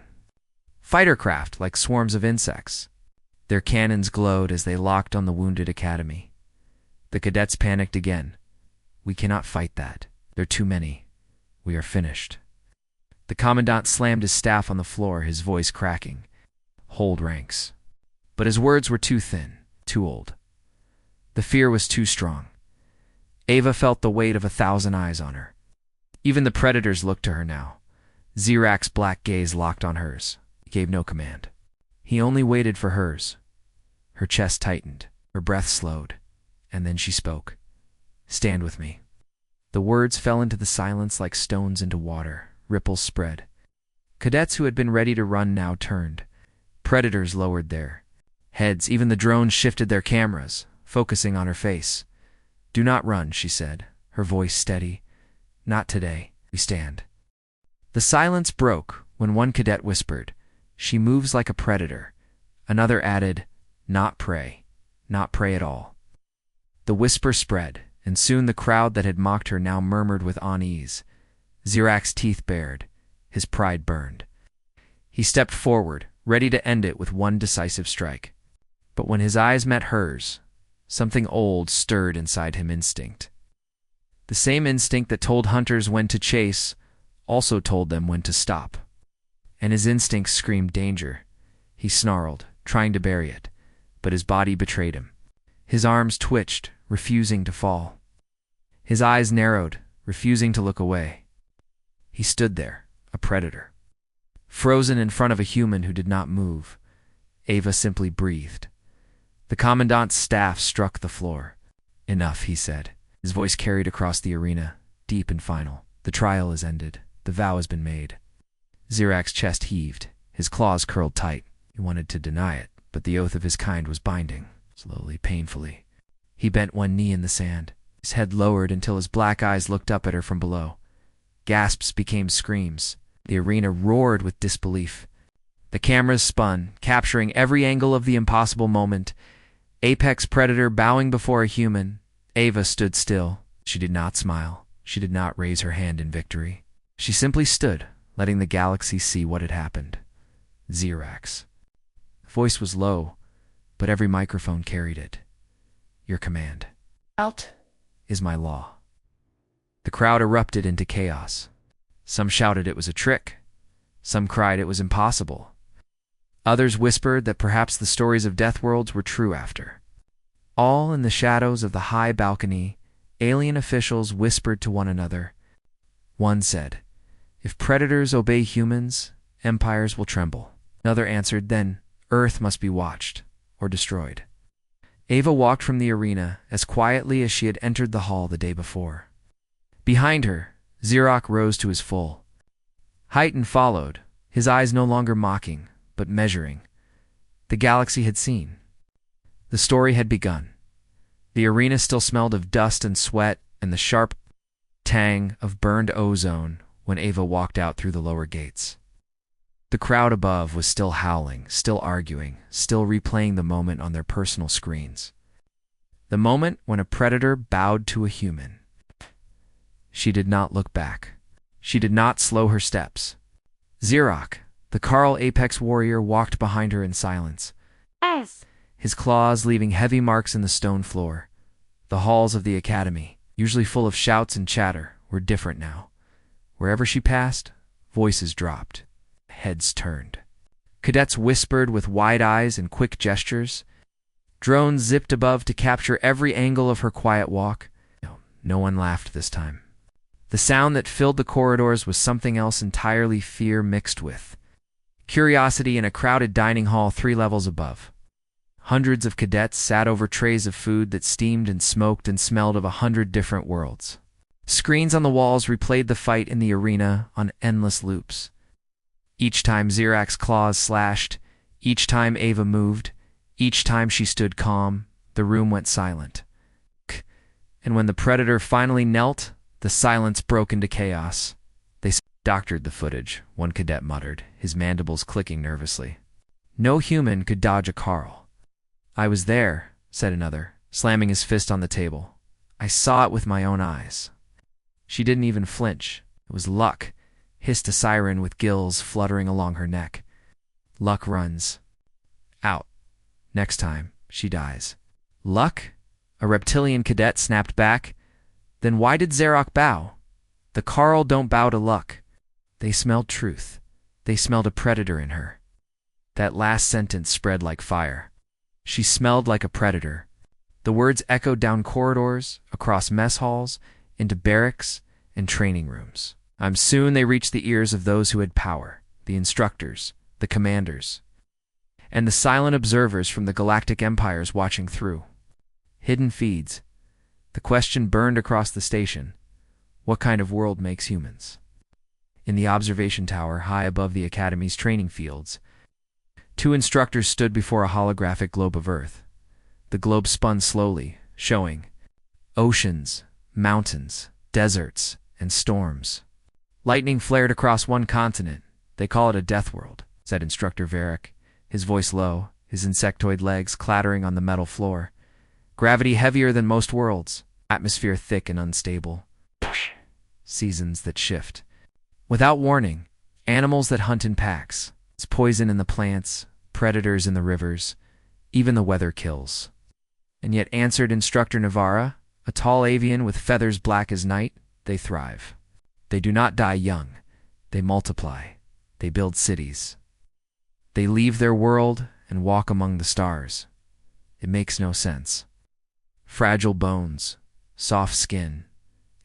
Fighter craft like swarms of insects. Their cannons glowed as they locked on the wounded Academy. The cadets panicked again. We cannot fight that. They're too many. We are finished. The commandant slammed his staff on the floor, his voice cracking. Hold ranks. But his words were too thin, too old. The fear was too strong. Ava felt the weight of 1,000 eyes on her. Even the predators looked to her now. Xerox's black gaze locked on hers. He gave no command. He only waited for hers. Her chest tightened, her breath slowed, and then she spoke. Stand with me. The words fell into the silence like stones into water. Ripples spread. Cadets who had been ready to run now turned. Predators lowered their heads. Even the drones shifted their cameras, focusing on her face. Do not run, she said, her voice steady. Not today. We stand. The silence broke when one cadet whispered, She moves like a predator. Another added, Not prey. Not prey at all. The whisper spread, and soon the crowd that had mocked her now murmured with unease. Xerox's teeth bared, his pride burned. He stepped forward, ready to end it with one decisive strike. But when his eyes met hers, something old stirred inside him. Instinct. The same instinct that told hunters when to chase also told them when to stop. And his instinct screamed danger. He snarled, trying to bury it, but his body betrayed him. His arms twitched, refusing to fall. His eyes narrowed, refusing to look away. He stood there, a predator, frozen in front of a human who did not move. Ava simply breathed. The commandant's staff struck the floor. Enough, he said. His voice carried across the arena, deep and final. The trial is ended. The vow has been made. Xerox's chest heaved. His claws curled tight. He wanted to deny it, but the oath of his kind was binding. Slowly, painfully. He bent one knee in the sand. His head lowered until his black eyes looked up at her from below. Gasps became screams. The arena roared with disbelief. The cameras spun, capturing every angle of the impossible moment. Apex predator bowing before a human. Ava stood still. She did not smile. She did not raise her hand in victory. She simply stood, letting the galaxy see what had happened. Xerox. The voice was low, but every microphone carried it. Your command. Out. Is my law. The crowd erupted into chaos. Some shouted it was a trick. Some cried it was impossible. Others whispered that perhaps the stories of Deathworlds were true after. All in the shadows of the high balcony, alien officials whispered to one another. One said, If predators obey humans, empires will tremble. Another answered, Then Earth must be watched or destroyed. Ava walked from the arena as quietly as she had entered the hall the day before. Behind her, Xerox rose to his full height and followed, his eyes no longer mocking, but measuring. The galaxy had seen. The story had begun. The arena still smelled of dust and sweat and the sharp tang of burned ozone when Ava walked out through the lower gates. The crowd above was still howling, still arguing, still replaying the moment on their personal screens. The moment when a predator bowed to a human. She did not look back. She did not slow her steps. Xerox, the Carl Apex warrior, walked behind her in silence, his claws leaving heavy marks in the stone floor. The halls of the academy, usually full of shouts and chatter, were different now. Wherever she passed, voices dropped, heads turned. Cadets whispered with wide eyes and quick gestures. Drones zipped above to capture every angle of her quiet walk. No one laughed this time. The sound that filled the corridors was something else entirely, fear mixed with curiosity. In a crowded dining hall 3 levels above, hundreds of cadets sat over trays of food that steamed and smoked and smelled of 100 different worlds. Screens on the walls replayed the fight in the arena on endless loops. Each time Xerox's claws slashed, each time Ava moved, each time she stood calm, the room went silent. And when the predator finally knelt, the silence broke into chaos. They doctored the footage, one cadet muttered, his mandibles clicking nervously. No human could dodge a Carl. I was there, said another, slamming his fist on the table. I saw it with my own eyes. She didn't even flinch. It was Luck, hissed a siren with gills fluttering along her neck. Luck runs. Out. Next time, she dies. Luck? A reptilian cadet snapped back. Then why did Xerox bow? The Carl don't bow to Luck. They smelled truth. They smelled a predator in her. That last sentence spread like fire. She smelled like a predator. The words echoed down corridors, across mess halls, into barracks and training rooms. Soon they reached the ears of those who had power, the instructors, the commanders, and the silent observers from the galactic empires watching through. Hidden feeds. The question burned across the station. What kind of world makes humans? In the observation tower high above the Academy's training fields, 2 instructors stood before a holographic globe of Earth. The globe spun slowly, showing oceans, mountains, deserts, and storms. Lightning flared across one continent. They call it a Deathworld, said Instructor Varric, his voice low, his insectoid legs clattering on the metal floor. Gravity heavier than most worlds, atmosphere thick and unstable. Seasons that shift. Without warning, animals that hunt in packs. It's poison in the plants, predators in the rivers, even the weather kills. And yet, answered Instructor Navarra, a tall avian with feathers black as night, they thrive. They do not die young. They multiply. They build cities. They leave their world and walk among the stars. It makes no sense. Fragile bones, soft skin,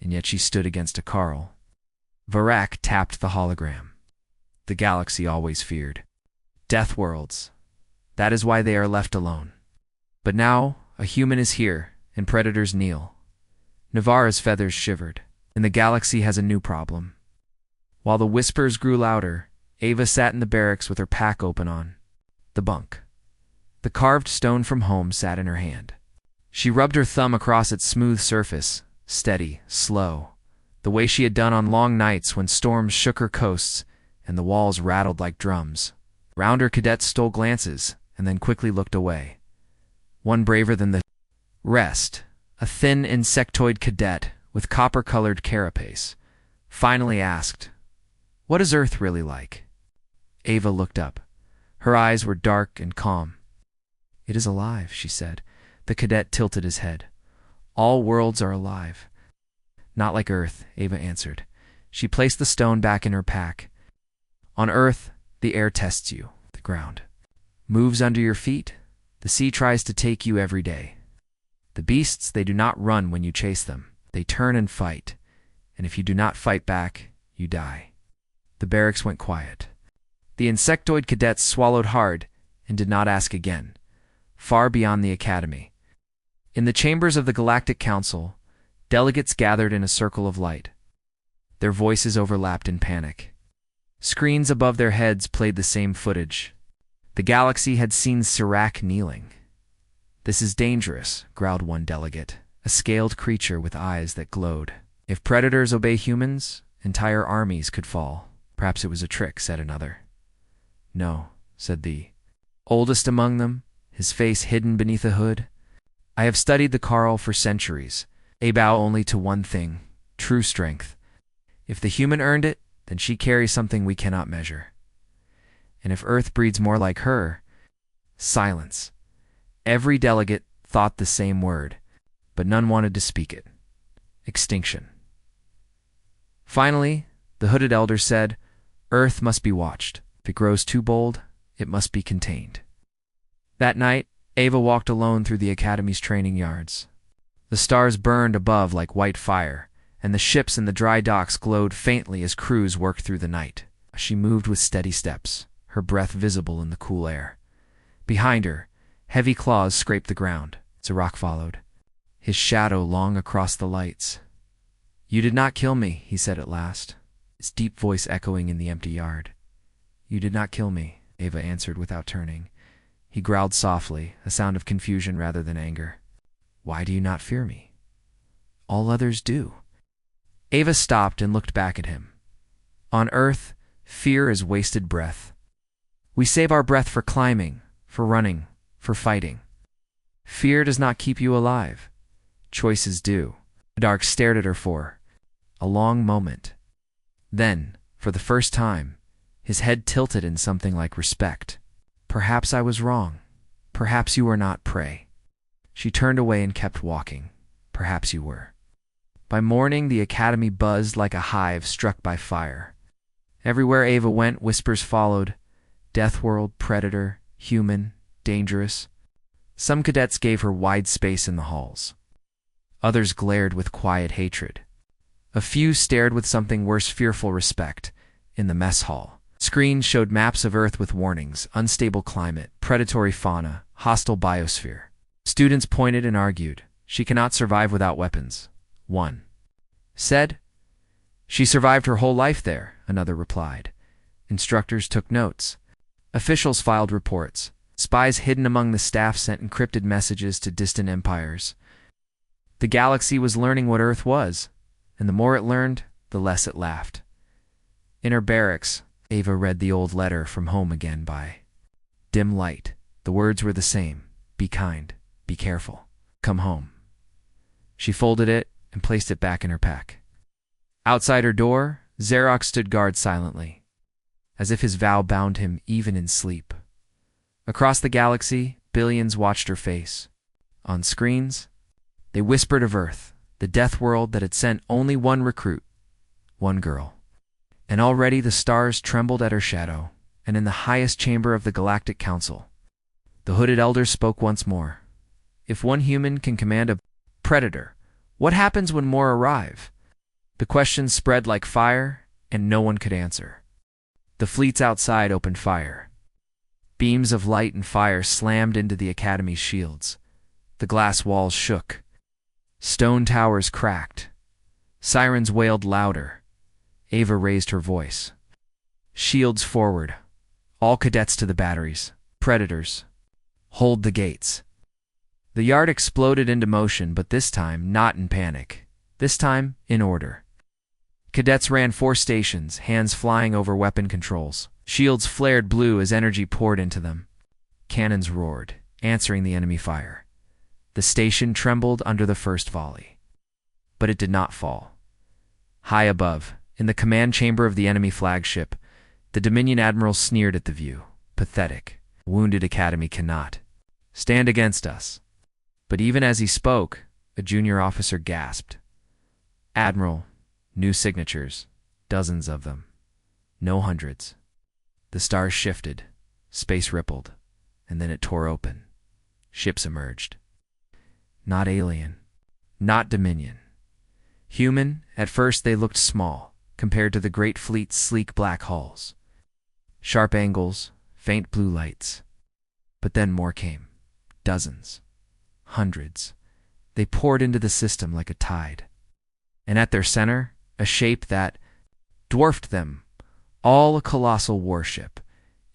and yet she stood against a Carl. Varric tapped the hologram. The galaxy always feared death worlds. That is why they are left alone. But now, a human is here, and predators kneel. Navarra's feathers shivered, and the galaxy has a new problem. While the whispers grew louder, Ava sat in the barracks with her pack open on the bunk. The carved stone from home sat in her hand. She rubbed her thumb across its smooth surface, steady, slow, the way she had done on long nights when storms shook her coasts and the walls rattled like drums. Round her, cadets stole glances and then quickly looked away. One braver than the rest, a thin insectoid cadet with copper-colored carapace, finally asked, "What is Earth really like?" Ava looked up. Her eyes were dark and calm. "It is alive," she said. The cadet tilted his head. "All worlds are alive." "Not like Earth," Ava answered. She placed the stone back in her pack. "On Earth, the air tests you, the ground moves under your feet, the sea tries to take you every day. The beasts, they do not run when you chase them. They turn and fight, and if you do not fight back, you die." The barracks went quiet. The insectoid cadets swallowed hard and did not ask again. Far beyond the Academy, in the chambers of the Galactic Council, delegates gathered in a circle of light. Their voices overlapped in panic. Screens above their heads played the same footage. The galaxy had seen Xerox kneeling. "This is dangerous," growled one delegate, a scaled creature with eyes that glowed. "If predators obey humans, entire armies could fall." "Perhaps it was a trick," said another. "No," said the oldest among them, his face hidden beneath a hood. I have studied the Carl for centuries. They bow only to one thing, true strength. If the human earned it, then she carries something we cannot measure. And if Earth breeds more like her— Silence. Every delegate thought the same word, but none wanted to speak it. Extinction. Finally, the hooded elder said, Earth must be watched. If it grows too bold, it must be contained. That night, Ava walked alone through the Academy's training yards. The stars burned above like white fire, and the ships in the dry docks glowed faintly as crews worked through the night. She moved with steady steps, her breath visible in the cool air. Behind her, heavy claws scraped the ground. Zarok followed, his shadow long across the lights. You did not kill me, he said at last, his deep voice echoing in the empty yard. You did not kill me, Ava answered without turning. He growled softly, a sound of confusion rather than anger. Why do you not fear me? All others do. Ava stopped and looked back at him. On Earth, fear is wasted breath. We save our breath for climbing, for running, for fighting. Fear does not keep you alive. Choices do. Dark stared at her for a long moment. Then, for the first time, his head tilted in something like respect. Perhaps I was wrong. Perhaps you were not prey. She turned away and kept walking. Perhaps you were. By morning, the Academy buzzed like a hive struck by fire. Everywhere Ava went, whispers followed. Deathworld, predator, human, dangerous. Some cadets gave her wide space in the halls. Others glared with quiet hatred. A few stared with something worse, fearful respect. In the mess hall, screens showed maps of Earth with warnings: unstable climate, predatory fauna, hostile biosphere. Students pointed and argued. She cannot survive without weapons, one said. She survived her whole life there, another replied. Instructors took notes. Officials filed reports. Spies hidden among the staff sent encrypted messages to distant empires. The galaxy was learning what Earth was, and the more it learned, the less it laughed. In her barracks, Ava read the old letter from home again by dim light. The words were the same. Be kind. Be careful. Come home. She folded it and placed it back in her pack. Outside her door, Zarok stood guard silently, as if his vow bound him even in sleep. Across the galaxy, billions watched her face. On screens, they whispered of Earth, the death world that had sent only one recruit, one girl. And already the stars trembled at her shadow, and in the highest chamber of the Galactic Council, the hooded elder spoke once more. If one human can command a predator, what happens when more arrive? The questions spread like fire, and no one could answer. The fleets outside opened fire. Beams of light and fire slammed into the Academy's shields. The glass walls shook. Stone towers cracked. Sirens wailed louder. Ava raised her voice. Shields forward. All cadets to the batteries. Predators. Hold the gates. The yard exploded into motion, but this time not in panic. This time in order. Cadets ran 4 stations, hands flying over weapon controls. Shields flared blue as energy poured into them. Cannons roared, answering the enemy fire. The station trembled under the first volley. But it did not fall. High above, in the command chamber of the enemy flagship, the Dominion admiral sneered at the view. Pathetic. Wounded Academy cannot stand against us. But even as he spoke, a junior officer gasped. Admiral, new signatures, dozens of them. No hundreds. The stars shifted, space rippled, and then it tore open. Ships emerged. Not alien, not Dominion. Human, at first they looked small, compared to the great fleet's sleek black hulls. Sharp angles, faint blue lights. But then more came. Dozens. Hundreds. They poured into the system like a tide. And at their center, a shape that dwarfed them, all a colossal warship,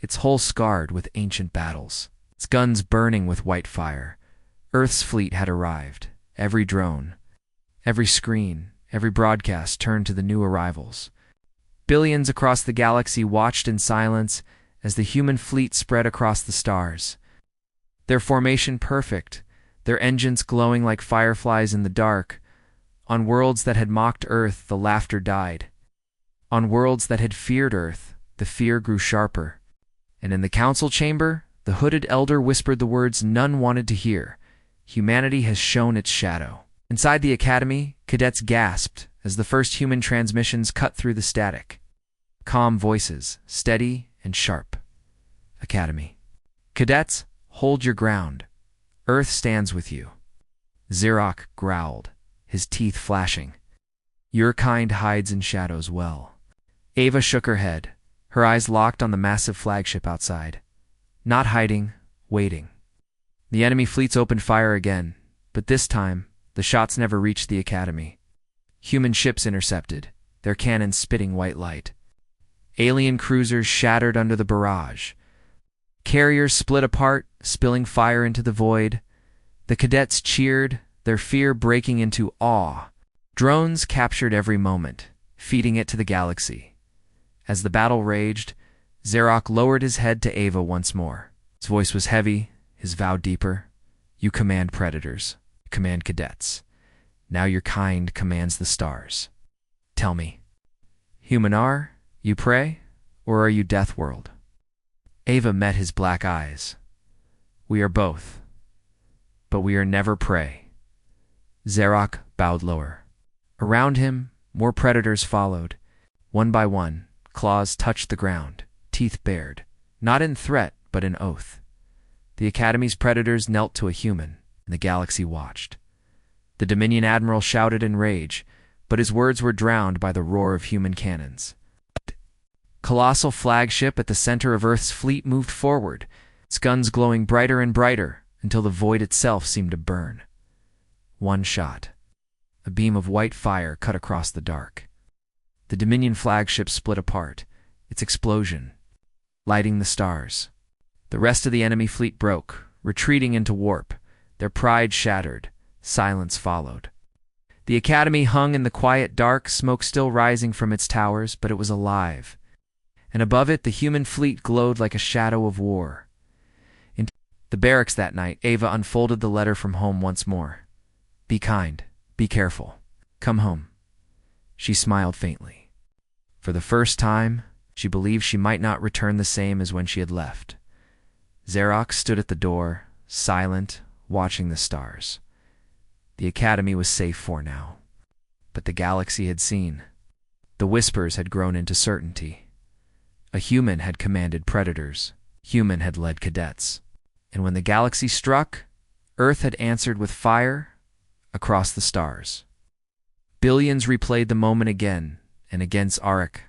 its hull scarred with ancient battles, its guns burning with white fire. Earth's fleet had arrived. Every drone, every screen, every broadcast turned to the new arrivals. Billions across the galaxy watched in silence as the human fleet spread across the stars. Their formation perfect, their engines glowing like fireflies in the dark. On worlds that had mocked Earth, the laughter died. On worlds that had feared Earth, the fear grew sharper. And in the council chamber, the hooded elder whispered the words none wanted to hear. Humanity has shown its shadow. Inside the academy, cadets gasped as the first human transmissions cut through the static. Calm voices, steady and sharp. Academy. Cadets, hold your ground. Earth stands with you. Xerox growled, his teeth flashing. Your kind hides in shadows well. Ava shook her head, her eyes locked on the massive flagship outside. Not hiding, waiting. The enemy fleets opened fire again, but this time, the shots never reached the academy. Human ships intercepted, their cannons spitting white light. Alien cruisers shattered under the barrage. Carriers split apart, spilling fire into the void. The cadets cheered, their fear breaking into awe. Drones captured every moment, feeding it to the galaxy. As the battle raged, Xerox lowered his head to Ava once more. His voice was heavy, his vow deeper. You command predators, command cadets. Now your kind commands the stars. Tell me, human are you prey, or are you Deathworld? Ava met his black eyes. We are both, but we are never prey. Xerox bowed lower. Around him, more predators followed. One by one, claws touched the ground, teeth bared, not in threat, but in oath. The Academy's predators knelt to a human, and the galaxy watched. The Dominion Admiral shouted in rage, but his words were drowned by the roar of human cannons. Colossal flagship at the center of Earth's fleet moved forward, its guns glowing brighter and brighter until the void itself seemed to burn. One shot. A beam of white fire cut across the dark. The Dominion flagship split apart, its explosion lighting the stars. The rest of the enemy fleet broke, retreating into warp, their pride shattered. Silence followed. The Academy hung in the quiet dark, smoke still rising from its towers, but it was alive. And above it, the human fleet glowed like a shadow of war. In the barracks that night, Ava unfolded the letter from home once more. Be kind. Be careful. Come home. She smiled faintly. For the first time, she believed she might not return the same as when she had left. Xerox stood at the door, silent, watching the stars. The Academy was safe for now. But the galaxy had seen. The whispers had grown into certainty. A human had commanded predators. Human had led cadets. And when the galaxy struck, Earth had answered with fire across the stars. Billions replayed the moment again and against Arik,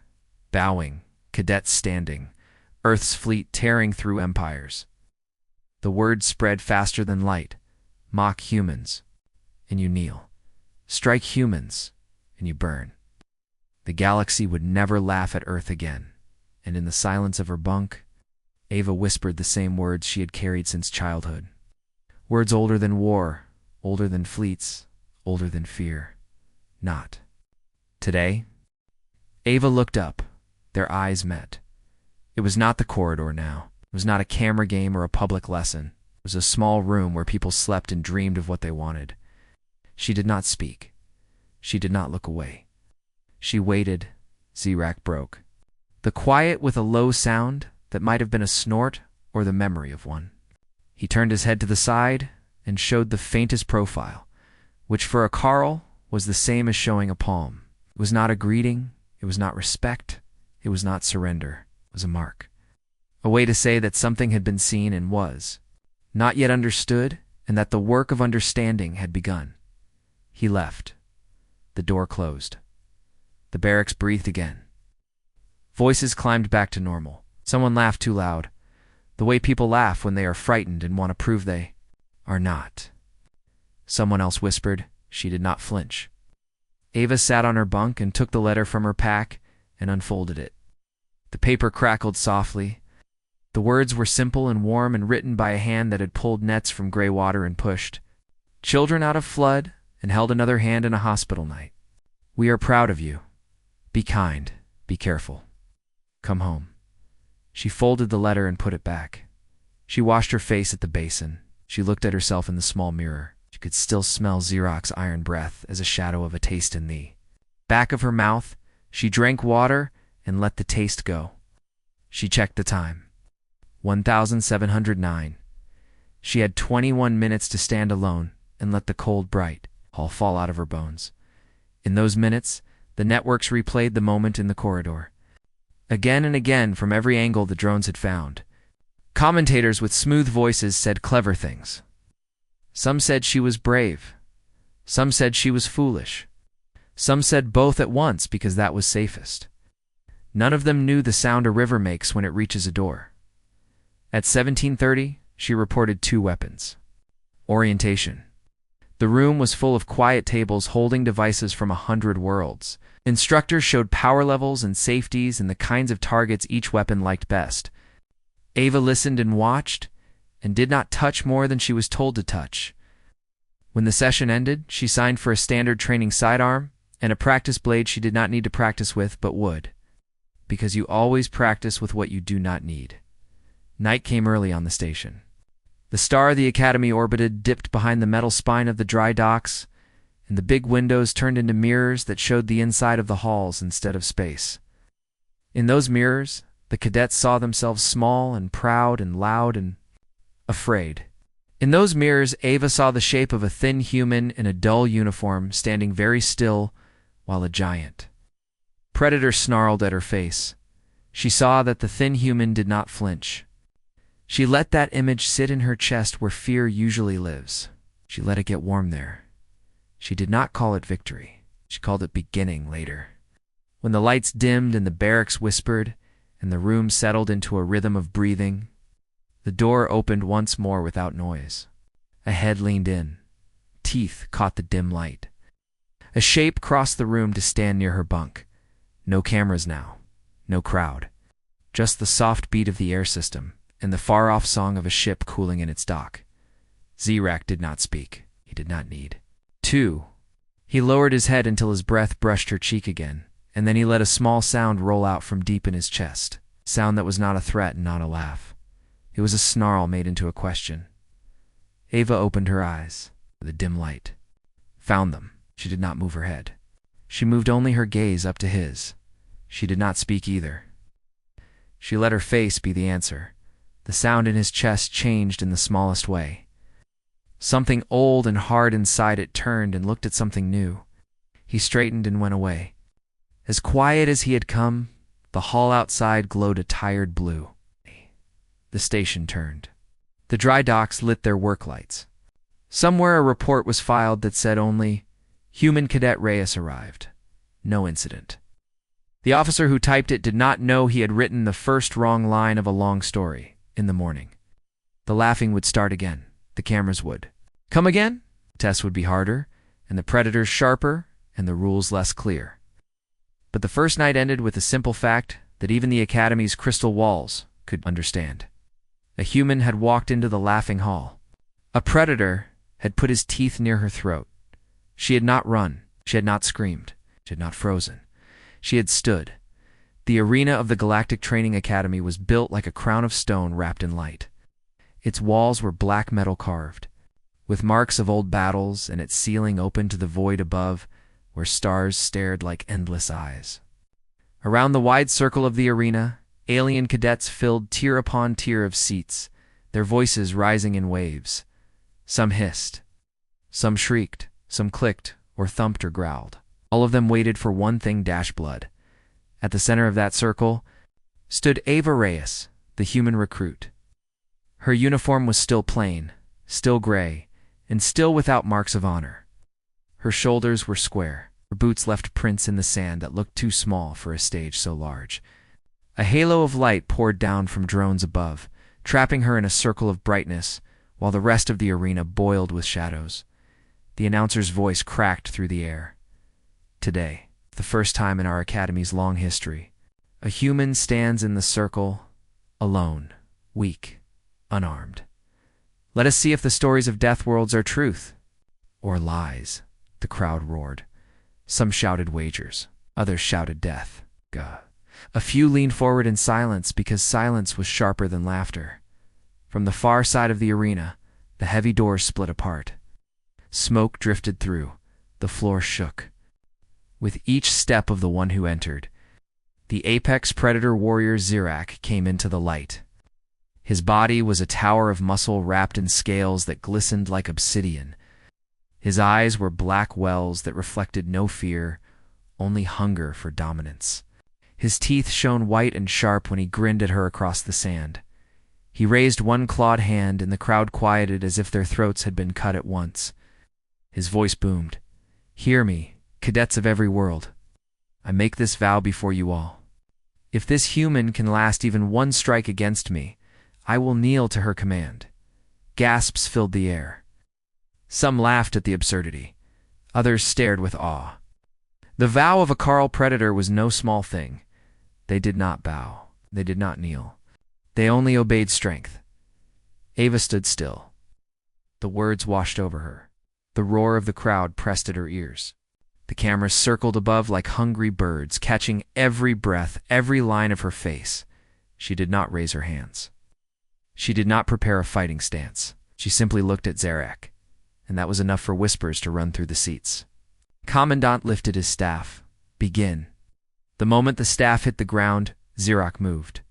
bowing, cadets standing, Earth's fleet tearing through empires. The word spread faster than light. Mock humans, and you kneel. Strike humans, and you burn. The galaxy would never laugh at Earth again. And in the silence of her bunk, Ava whispered the same words she had carried since childhood. Words older than war, older than fleets, older than fear. Not today. Ava looked up. Their eyes met. It was not the corridor now. It was not a camera game or a public lesson. It was a small room where people slept and dreamed of what they wanted. She did not speak. She did not look away. She waited. Xerox broke. The quiet with a low sound that might have been a snort or the memory of one. He turned his head to the side and showed the faintest profile, which for a Carl was the same as showing a palm. It was not a greeting, it was not respect, it was not surrender, it was a mark. A way to say that something had been seen and was, not yet understood, and that the work of understanding had begun. He left. The door closed. The barracks breathed again. Voices climbed back to normal. Someone laughed too loud. The way people laugh when they are frightened and want to prove they are not. Someone else whispered. She did not flinch. Ava sat on her bunk and took the letter from her pack and unfolded it. The paper crackled softly. The words were simple and warm and written by a hand that had pulled nets from gray water and pushed children out of flood and held another hand in a hospital night. We are proud of you. Be kind. Be careful. Come home. She folded the letter and put it back. She washed her face at the basin. She looked at herself in the small mirror. She could still smell Xerox iron breath as a shadow of a taste in the back of her mouth. She drank water and let the taste go. She checked the time. 1709. She had 21 minutes to stand alone and let the cold, bright hall fall out of her bones. In those minutes, the networks replayed the moment in the corridor. Again and again, from every angle the drones had found. Commentators with smooth voices said clever things. Some said she was brave. Some said she was foolish. Some said both at once because that was safest. None of them knew the sound a river makes when it reaches a door. At 1730, she reported 2 weapons. Orientation. The room was full of quiet tables holding devices from 100 worlds. Instructors showed power levels and safeties and the kinds of targets each weapon liked best. Ava listened and watched, and did not touch more than she was told to touch. When the session ended, she signed for a standard training sidearm and a practice blade she did not need to practice with but would. Because you always practice with what you do not need. Night came early on the station. The star the Academy orbited dipped behind the metal spine of the dry docks, and the big windows turned into mirrors that showed the inside of the halls instead of space. In those mirrors, the cadets saw themselves small and proud and loud and afraid. In those mirrors, Ava saw the shape of a thin human in a dull uniform standing very still while a giant predator snarled at her face. She saw that the thin human did not flinch. She let that image sit in her chest where fear usually lives. She let it get warm there. She did not call it victory. She called it beginning later. When the lights dimmed and the barracks whispered, and the room settled into a rhythm of breathing, the door opened once more without noise. A head leaned in. Teeth caught the dim light. A shape crossed the room to stand near her bunk. No cameras now. No crowd. Just the soft beat of the air system and the far-off song of a ship cooling in its dock. Xerox did not speak. He did not need to. He lowered his head until his breath brushed her cheek again, and then he let a small sound roll out from deep in his chest. Sound that was not a threat and not a laugh. It was a snarl made into a question. Ava opened her eyes. The dim light. Found them. She did not move her head. She moved only her gaze up to his. She did not speak either. She let her face be the answer. The sound in his chest changed in the smallest way. Something old and hard inside it turned and looked at something new. He straightened and went away. As quiet as he had come, the hall outside glowed a tired blue. The station turned. The dry docks lit their work lights. Somewhere a report was filed that said only, "Human Cadet Reyes arrived. No incident." The officer who typed it did not know he had written the first wrong line of a long story. In the morning, the laughing would start again. The cameras would come again. Tests would be harder, and the predators sharper, and the rules less clear. But the first night ended with a simple fact that even the Academy's crystal walls could understand. A human had walked into the laughing hall. A predator had put his teeth near her throat. She had not run. She had not screamed. She had not frozen. She had stood. The arena of the Galactic Training Academy was built like a crown of stone wrapped in light. Its walls were black metal carved, with marks of old battles, and its ceiling open to the void above, where stars stared like endless eyes. Around the wide circle of the arena, alien cadets filled tier upon tier of seats, their voices rising in waves. Some hissed. Some shrieked. Some clicked, or thumped or growled. All of them waited for one thing: blood. At the center of that circle stood Ava Reyes, the human recruit. Her uniform was still plain, still gray, and still without marks of honor. Her shoulders were square. Her boots left prints in the sand that looked too small for a stage so large. A halo of light poured down from drones above, trapping her in a circle of brightness, while the rest of the arena boiled with shadows. The announcer's voice cracked through the air. Today, the first time in our Academy's long history, a human stands in the circle, alone, weak, unarmed. Let us see if the stories of Deathworlds are truth or lies, the crowd roared. Some shouted wagers, others shouted death. Gah. A few leaned forward in silence because silence was sharper than laughter. From the far side of the arena, The heavy doors split apart. Smoke drifted through. The floor shook. With each step of the one who entered, the apex predator warrior Zirak came into the light. His body was a tower of muscle wrapped in scales that glistened like obsidian. His eyes were black wells that reflected no fear, only hunger for dominance. His teeth shone white and sharp when he grinned at her across the sand. He raised one clawed hand, and the crowd quieted as if their throats had been cut at once. His voice boomed. "Hear me, cadets of every world. I make this vow before you all. If this human can last even one strike against me, I will kneel to her command." Gasps filled the air. Some laughed at the absurdity. Others stared with awe. The vow of a Carl Predator was no small thing. They did not bow. They did not kneel. They only obeyed strength. Ava stood still. The words washed over her. The roar of the crowd pressed at her ears. The cameras circled above like hungry birds, catching every breath, every line of her face. She did not raise her hands. She did not prepare a fighting stance. She simply looked at Zirak, and that was enough for whispers to run through the seats. Commandant lifted his staff. "Begin." The moment the staff hit the ground, Zirak moved.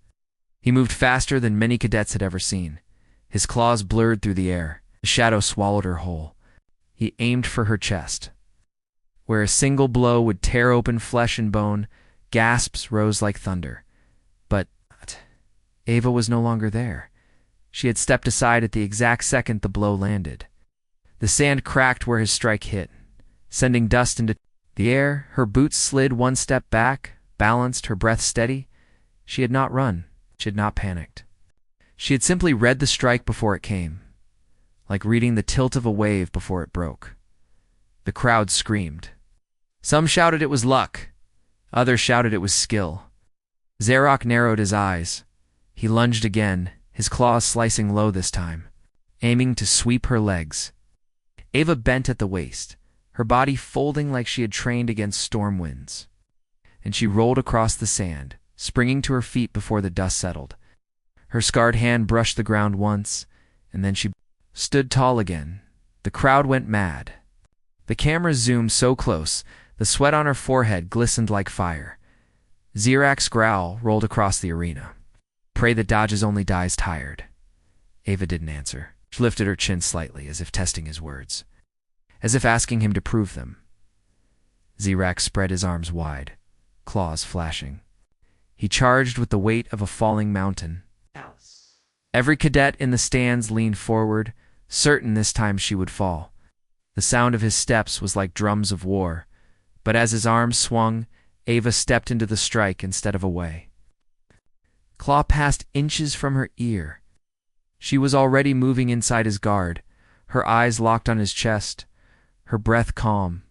He moved faster than many cadets had ever seen. His claws blurred through the air. The shadow swallowed her whole. He aimed for her chest. Where a single blow would tear open flesh and bone, gasps rose like thunder. But Ava was no longer there. She had stepped aside at the exact second the blow landed. The sand cracked where his strike hit, sending dust into the air. Her boots slid one step back, balanced, her breath steady. She had not run. She had not panicked. She had simply read the strike before it came, like reading the tilt of a wave before it broke. The crowd screamed. Some shouted it was luck. Others shouted it was skill. Zirak narrowed his eyes. He lunged again, his claws slicing low this time, aiming to sweep her legs. Ava bent at the waist, her body folding like she had trained against storm winds. And she rolled across the sand, springing to her feet before the dust settled. Her scarred hand brushed the ground once, and then she stood tall again. The crowd went mad. The cameras zoomed so close, the sweat on her forehead glistened like fire. Zirak's growl rolled across the arena. "Pray that dodges only dies tired." Ava didn't answer. She lifted her chin slightly, as if testing his words, as if asking him to prove them. Zirak spread his arms wide, claws flashing. He charged with the weight of a falling mountain. Every cadet in the stands leaned forward, certain this time she would fall. The sound of his steps was like drums of war, but as his arms swung, Ava stepped into the strike instead of away. Claw passed inches from her ear. She was already moving inside his guard, her eyes locked on his chest, her breath calm.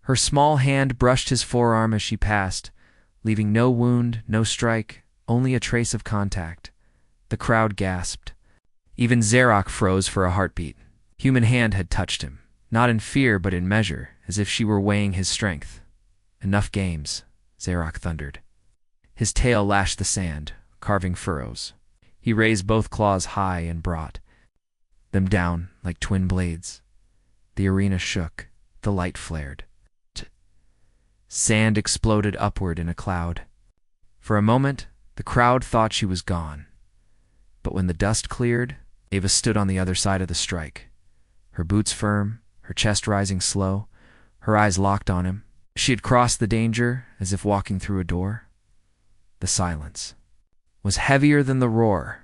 Her small hand brushed his forearm as she passed, leaving no wound, no strike, only a trace of contact. The crowd gasped. Even Zirak froze for a heartbeat. Human hand had touched him, not in fear but in measure, as if she were weighing his strength. "Enough games," Zirak thundered. His tail lashed the sand, carving furrows. He raised both claws high and brought them down like twin blades. The arena shook. The light flared. Sand exploded upward in a cloud. For a moment, the crowd thought she was gone. But when the dust cleared, Ava stood on the other side of the strike. Her boots firm, her chest rising slow, her eyes locked on him. She had crossed the danger as if walking through a door. The silence was heavier than the roar.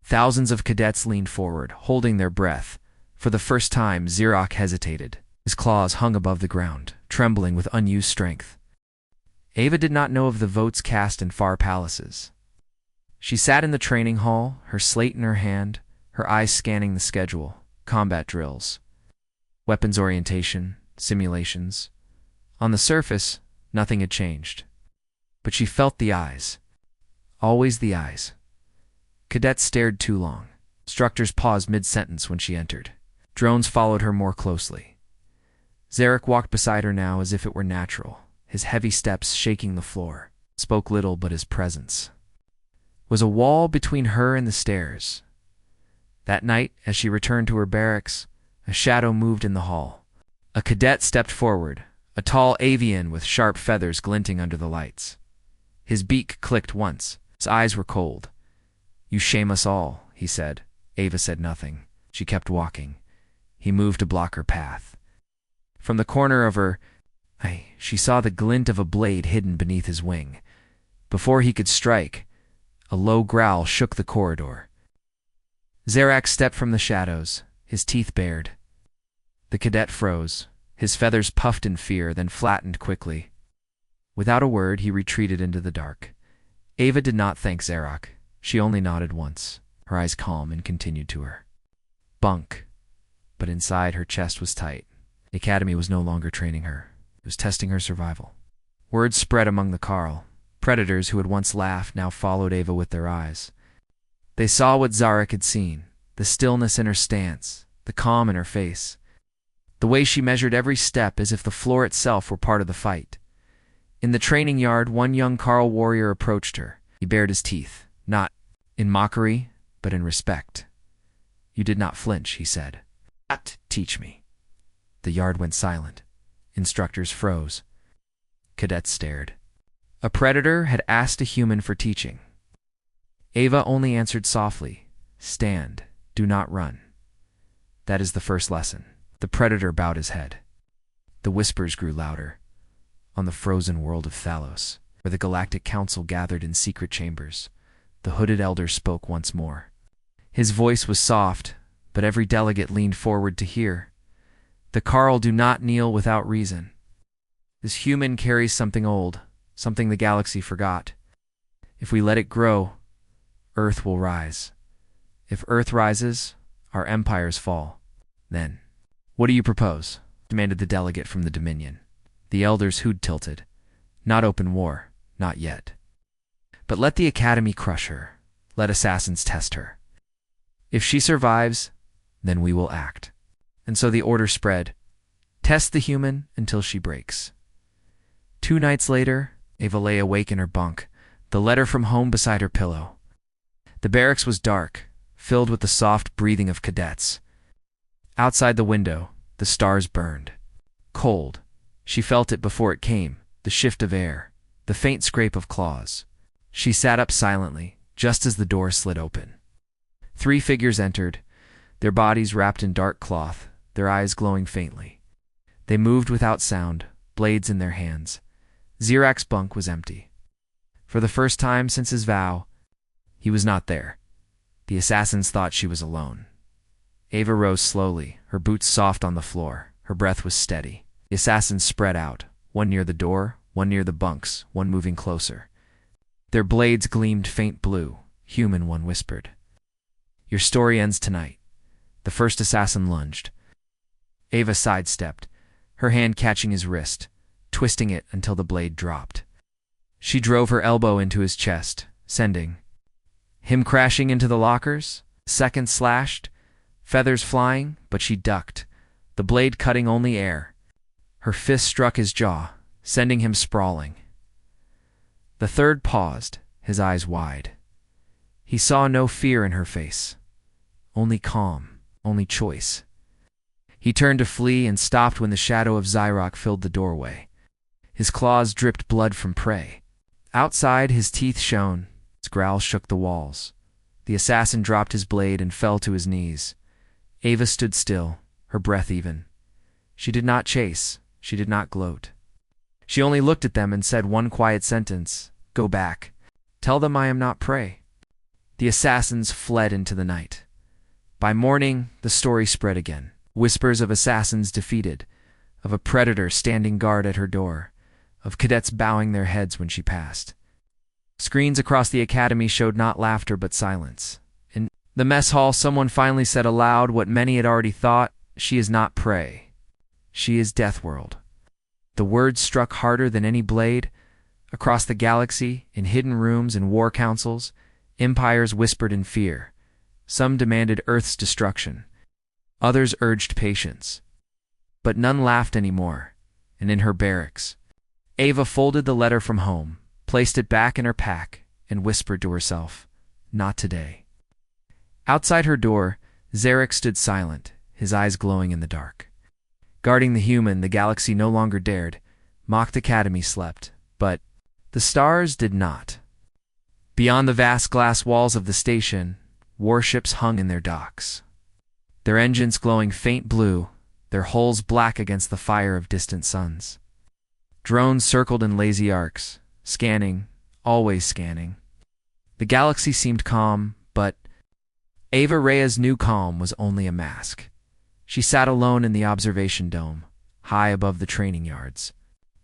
Thousands of cadets leaned forward, holding their breath. For the first time, Zirak hesitated. His claws hung above the ground, trembling with unused strength. Ava did not know of the votes cast in far palaces. She sat in the training hall, her slate in her hand, her eyes scanning the schedule, combat drills, weapons orientation, simulations. On the surface, nothing had changed. But she felt the eyes. Always the eyes. Cadets stared too long. Instructors paused mid-sentence when she entered. Drones followed her more closely. Zirak walked beside her now as if it were natural, his heavy steps shaking the floor. Spoke little, but his presence was a wall between her and the stairs. That night, as she returned to her barracks, a shadow moved in the hall. A cadet stepped forward, a tall avian with sharp feathers glinting under the lights. His beak clicked once. His eyes were cold. "You shame us all," he said. Ava said nothing. She kept walking. He moved to block her path. From the corner of her eye, she saw the glint of a blade hidden beneath his wing. Before he could strike, a low growl shook the corridor. Zarak stepped from the shadows, his teeth bared. The cadet froze. His feathers puffed in fear, then flattened quickly. Without a word, he retreated into the dark. Ava did not thank Zarak. She only nodded once, her eyes calm, and continued to her bunk. But inside, her chest was tight. The academy was no longer training her. It was testing her survival. Word spread among the Carl. Predators who had once laughed now followed Ava with their eyes. They saw what Zarak had seen, the stillness in her stance, the calm in her face, the way she measured every step as if the floor itself were part of the fight. In the training yard, one young Carl warrior approached her. He bared his teeth, not in mockery, but in respect. "You did not flinch," he said. "Not teach me." The yard went silent. Instructors froze. Cadets stared. A predator had asked a human for teaching. Ava only answered softly, "Stand, do not run." That is the first lesson. The predator bowed his head. The whispers grew louder. On the frozen world of Thalos, where the Galactic Council gathered in secret chambers, the hooded elder spoke once more. His voice was soft, but every delegate leaned forward to hear. "The Carl do not kneel without reason. This human carries something old, something the galaxy forgot. If we let it grow, Earth will rise. If Earth rises, our empires fall. Then, what do you propose?" demanded the delegate from the Dominion. The elder's hood tilted. "Not open war, not yet. But let the Academy crush her. Let assassins test her. If she survives, then we will act." And so the order spread. Test the human until she breaks. 2 nights later, Ava lay awake in her bunk, the letter from home beside her pillow. The barracks was dark, filled with the soft breathing of cadets. Outside the window, the stars burned. Cold. She felt it before it came, the shift of air, the faint scrape of claws. She sat up silently, just as the door slid open. 3 figures entered, their bodies wrapped in dark cloth, their eyes glowing faintly. They moved without sound, blades in their hands. Zarak's bunk was empty. For the first time since his vow, he was not there. The assassins thought she was alone. Ava rose slowly, her boots soft on the floor. Her breath was steady. The assassins spread out, one near the door, one near the bunks, one moving closer. Their blades gleamed faint blue. "Human," one whispered. "Your story ends tonight." The first assassin lunged. Ava sidestepped, her hand catching his wrist, twisting it until the blade dropped. She drove her elbow into his chest, sending him crashing into the lockers. Second slashed, feathers flying, but she ducked, the blade cutting only air. Her fist struck his jaw, sending him sprawling. The third paused, his eyes wide. He saw no fear in her face, only calm, only choice. He turned to flee and stopped when the shadow of Zarak filled the doorway. His claws dripped blood from prey. Outside, his teeth shone. His growl shook the walls. The assassin dropped his blade and fell to his knees. Ava stood still, her breath even. She did not chase. She did not gloat. She only looked at them and said one quiet sentence: "Go back. Tell them I am not prey." The assassins fled into the night. By morning, the story spread again. Whispers of assassins defeated, of a predator standing guard at her door, of cadets bowing their heads when she passed. Screens across the academy showed not laughter but silence. In the mess hall, someone finally said aloud what many had already thought: "She is not prey. She is Deathworld." The words struck harder than any blade. Across the galaxy, in hidden rooms and war councils, empires whispered in fear. Some demanded Earth's destruction. Others urged patience. But none laughed anymore, and in her barracks, Ava folded the letter from home, placed it back in her pack, and whispered to herself, "Not today." Outside her door, Zarek stood silent, his eyes glowing in the dark. Guarding the human, the galaxy no longer dared. Mocked Academy slept, but the stars did not. Beyond the vast glass walls of the station, warships hung in their docks. Their engines glowing faint blue, their hulls black against the fire of distant suns. Drones circled in lazy arcs, scanning, always scanning. The galaxy seemed calm, but Ava Reyes' new calm was only a mask. She sat alone in the observation dome, high above the training yards.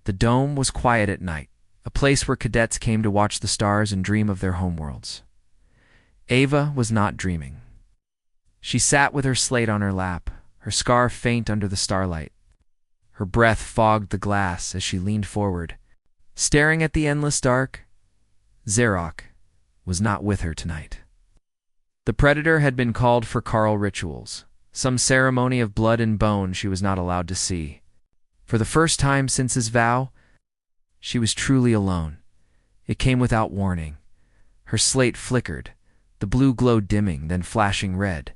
The dome was quiet at night, a place where cadets came to watch the stars and dream of their homeworlds. Ava was not dreaming. She sat with her slate on her lap, her scarf faint under the starlight. Her breath fogged the glass as she leaned forward. Staring at the endless dark, Zarok was not with her tonight. The Predator had been called for Carl rituals, some ceremony of blood and bone she was not allowed to see. For the first time since his vow, she was truly alone. It came without warning. Her slate flickered, the blue glow dimming, then flashing red.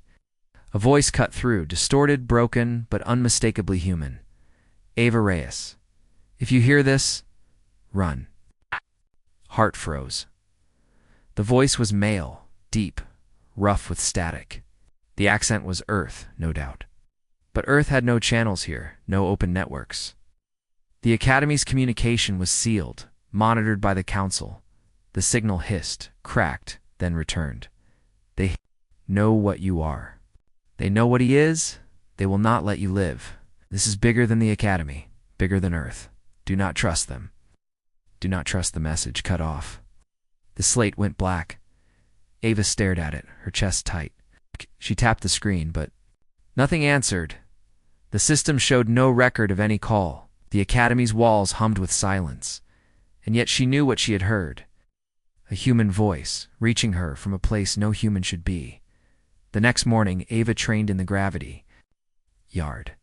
A voice cut through, distorted, broken, but unmistakably human. Ava Reyes. If you hear this, run. Heart froze. The voice was male, deep, rough with static. The accent was Earth, no doubt. But Earth had no channels here, no open networks. The Academy's communication was sealed, monitored by the Council. The signal hissed, cracked, then returned. They know what you are. They know what he is. They will not let you live. This is bigger than the Academy, bigger than Earth. Do not trust them. Do not trust the message. Cut off. The slate went black. Ava stared at it, her chest tight. She tapped the screen, but nothing answered. The system showed no record of any call. The Academy's walls hummed with silence. And yet she knew what she had heard. A human voice, reaching her from a place no human should be. The next morning, Ava trained in the gravity yard.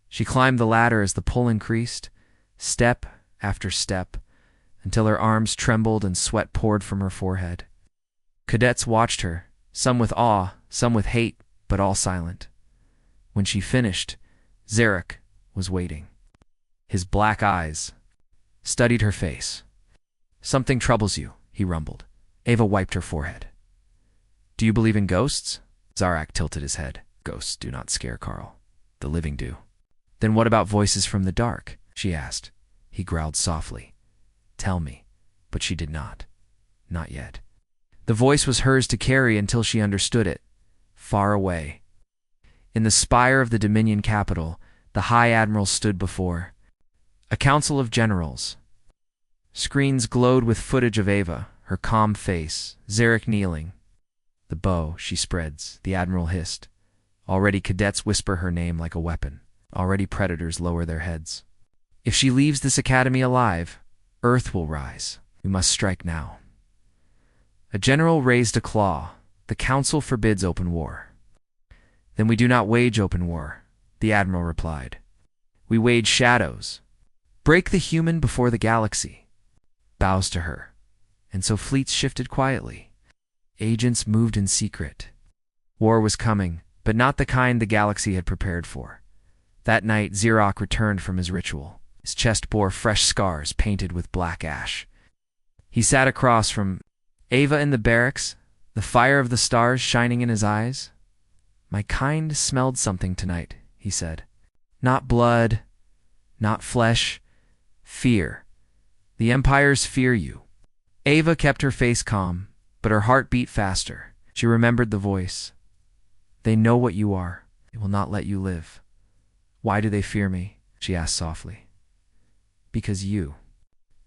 She climbed the ladder as the pull increased, step after step, until her arms trembled and sweat poured from her forehead. Cadets watched her, some with awe, some with hate, but all silent. When she finished, Zarek was waiting. His black eyes studied her face. Something troubles you, he rumbled. Ava wiped her forehead. Do you believe in ghosts? Zarek tilted his head. Ghosts do not scare Carl. The living do. Then what about voices from the dark? She asked. He growled softly. Tell me. But she did not. Not yet. The voice was hers to carry until she understood it. Far away. In the spire of the Dominion capital, the High Admiral stood before. A council of generals. Screens glowed with footage of Ava, her calm face, Zarek kneeling. The bow she spreads, the Admiral hissed. Already cadets whisper her name like a weapon. Already predators lower their heads. If she leaves this academy alive, Earth will rise. We must strike now. A general raised a claw. The council forbids open war. Then we do not wage open war, the Admiral replied. We wage shadows. Break the human before the galaxy. Bows to her. And so fleets shifted quietly. Agents moved in secret. War was coming, but not the kind the galaxy had prepared for. That night, Zarok returned from his ritual. His chest bore fresh scars painted with black ash. He sat across from Ava in the barracks, the fire of the stars shining in his eyes. My kind smelled something tonight, he said. Not blood, not flesh, fear. The Empires fear you. Ava kept her face calm, but her heart beat faster. She remembered the voice. They know what you are. They will not let you live. Why do they fear me? She asked softly. Because you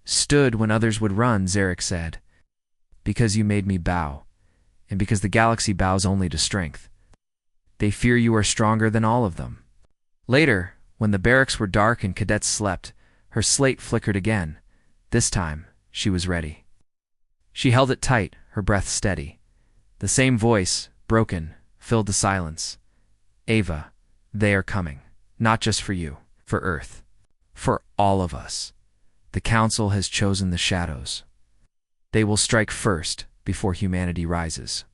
stood when others would run, Zarek said. Because you made me bow, and because the galaxy bows only to strength. They fear you are stronger than all of them. Later, when the barracks were dark and cadets slept, her slate flickered again. This time, she was ready. She held it tight, her breath steady. The same voice, broken, filled the silence. Ava, they are coming. Not just for you, for Earth. For all of us. The Council has chosen the shadows. They will strike first, before humanity rises.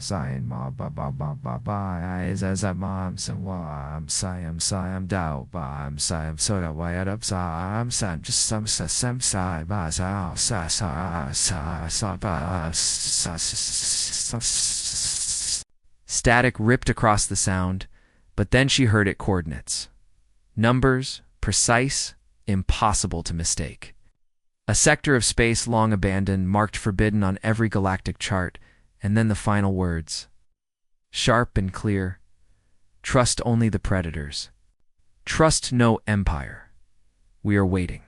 Sign ma ba ba ba ba ba is as a mom some I'm dow ba I'm soda way up sa I'm sam just some sa ba sa ba Static ripped across the sound, but then she heard it coordinates. Numbers, precise, impossible to mistake. A sector of space long abandoned, marked forbidden on every galactic chart, and then the final words. Sharp and clear. Trust only the predators. Trust no empire. We are waiting.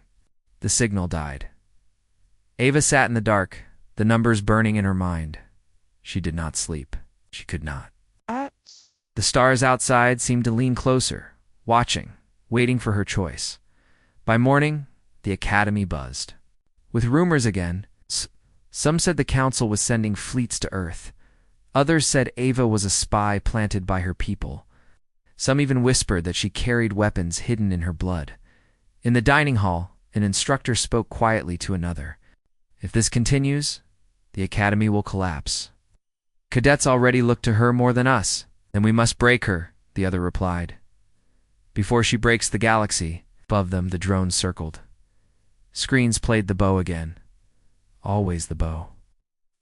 The signal died. Ava sat in the dark, the numbers burning in her mind. She did not sleep. She could not. The stars outside seemed to lean closer, watching, waiting for her choice. By morning, the Academy buzzed. With rumors again, some said the Council was sending fleets to Earth. Others said Ava was a spy planted by her people. Some even whispered that she carried weapons hidden in her blood. In the dining hall, an instructor spoke quietly to another. If this continues, the Academy will collapse. Cadets already look to her more than us. Then we must break her, the other replied. Before she breaks the galaxy, above them the drones circled. Screens played the bow again. Always the bow.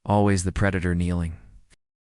Always the predator kneeling.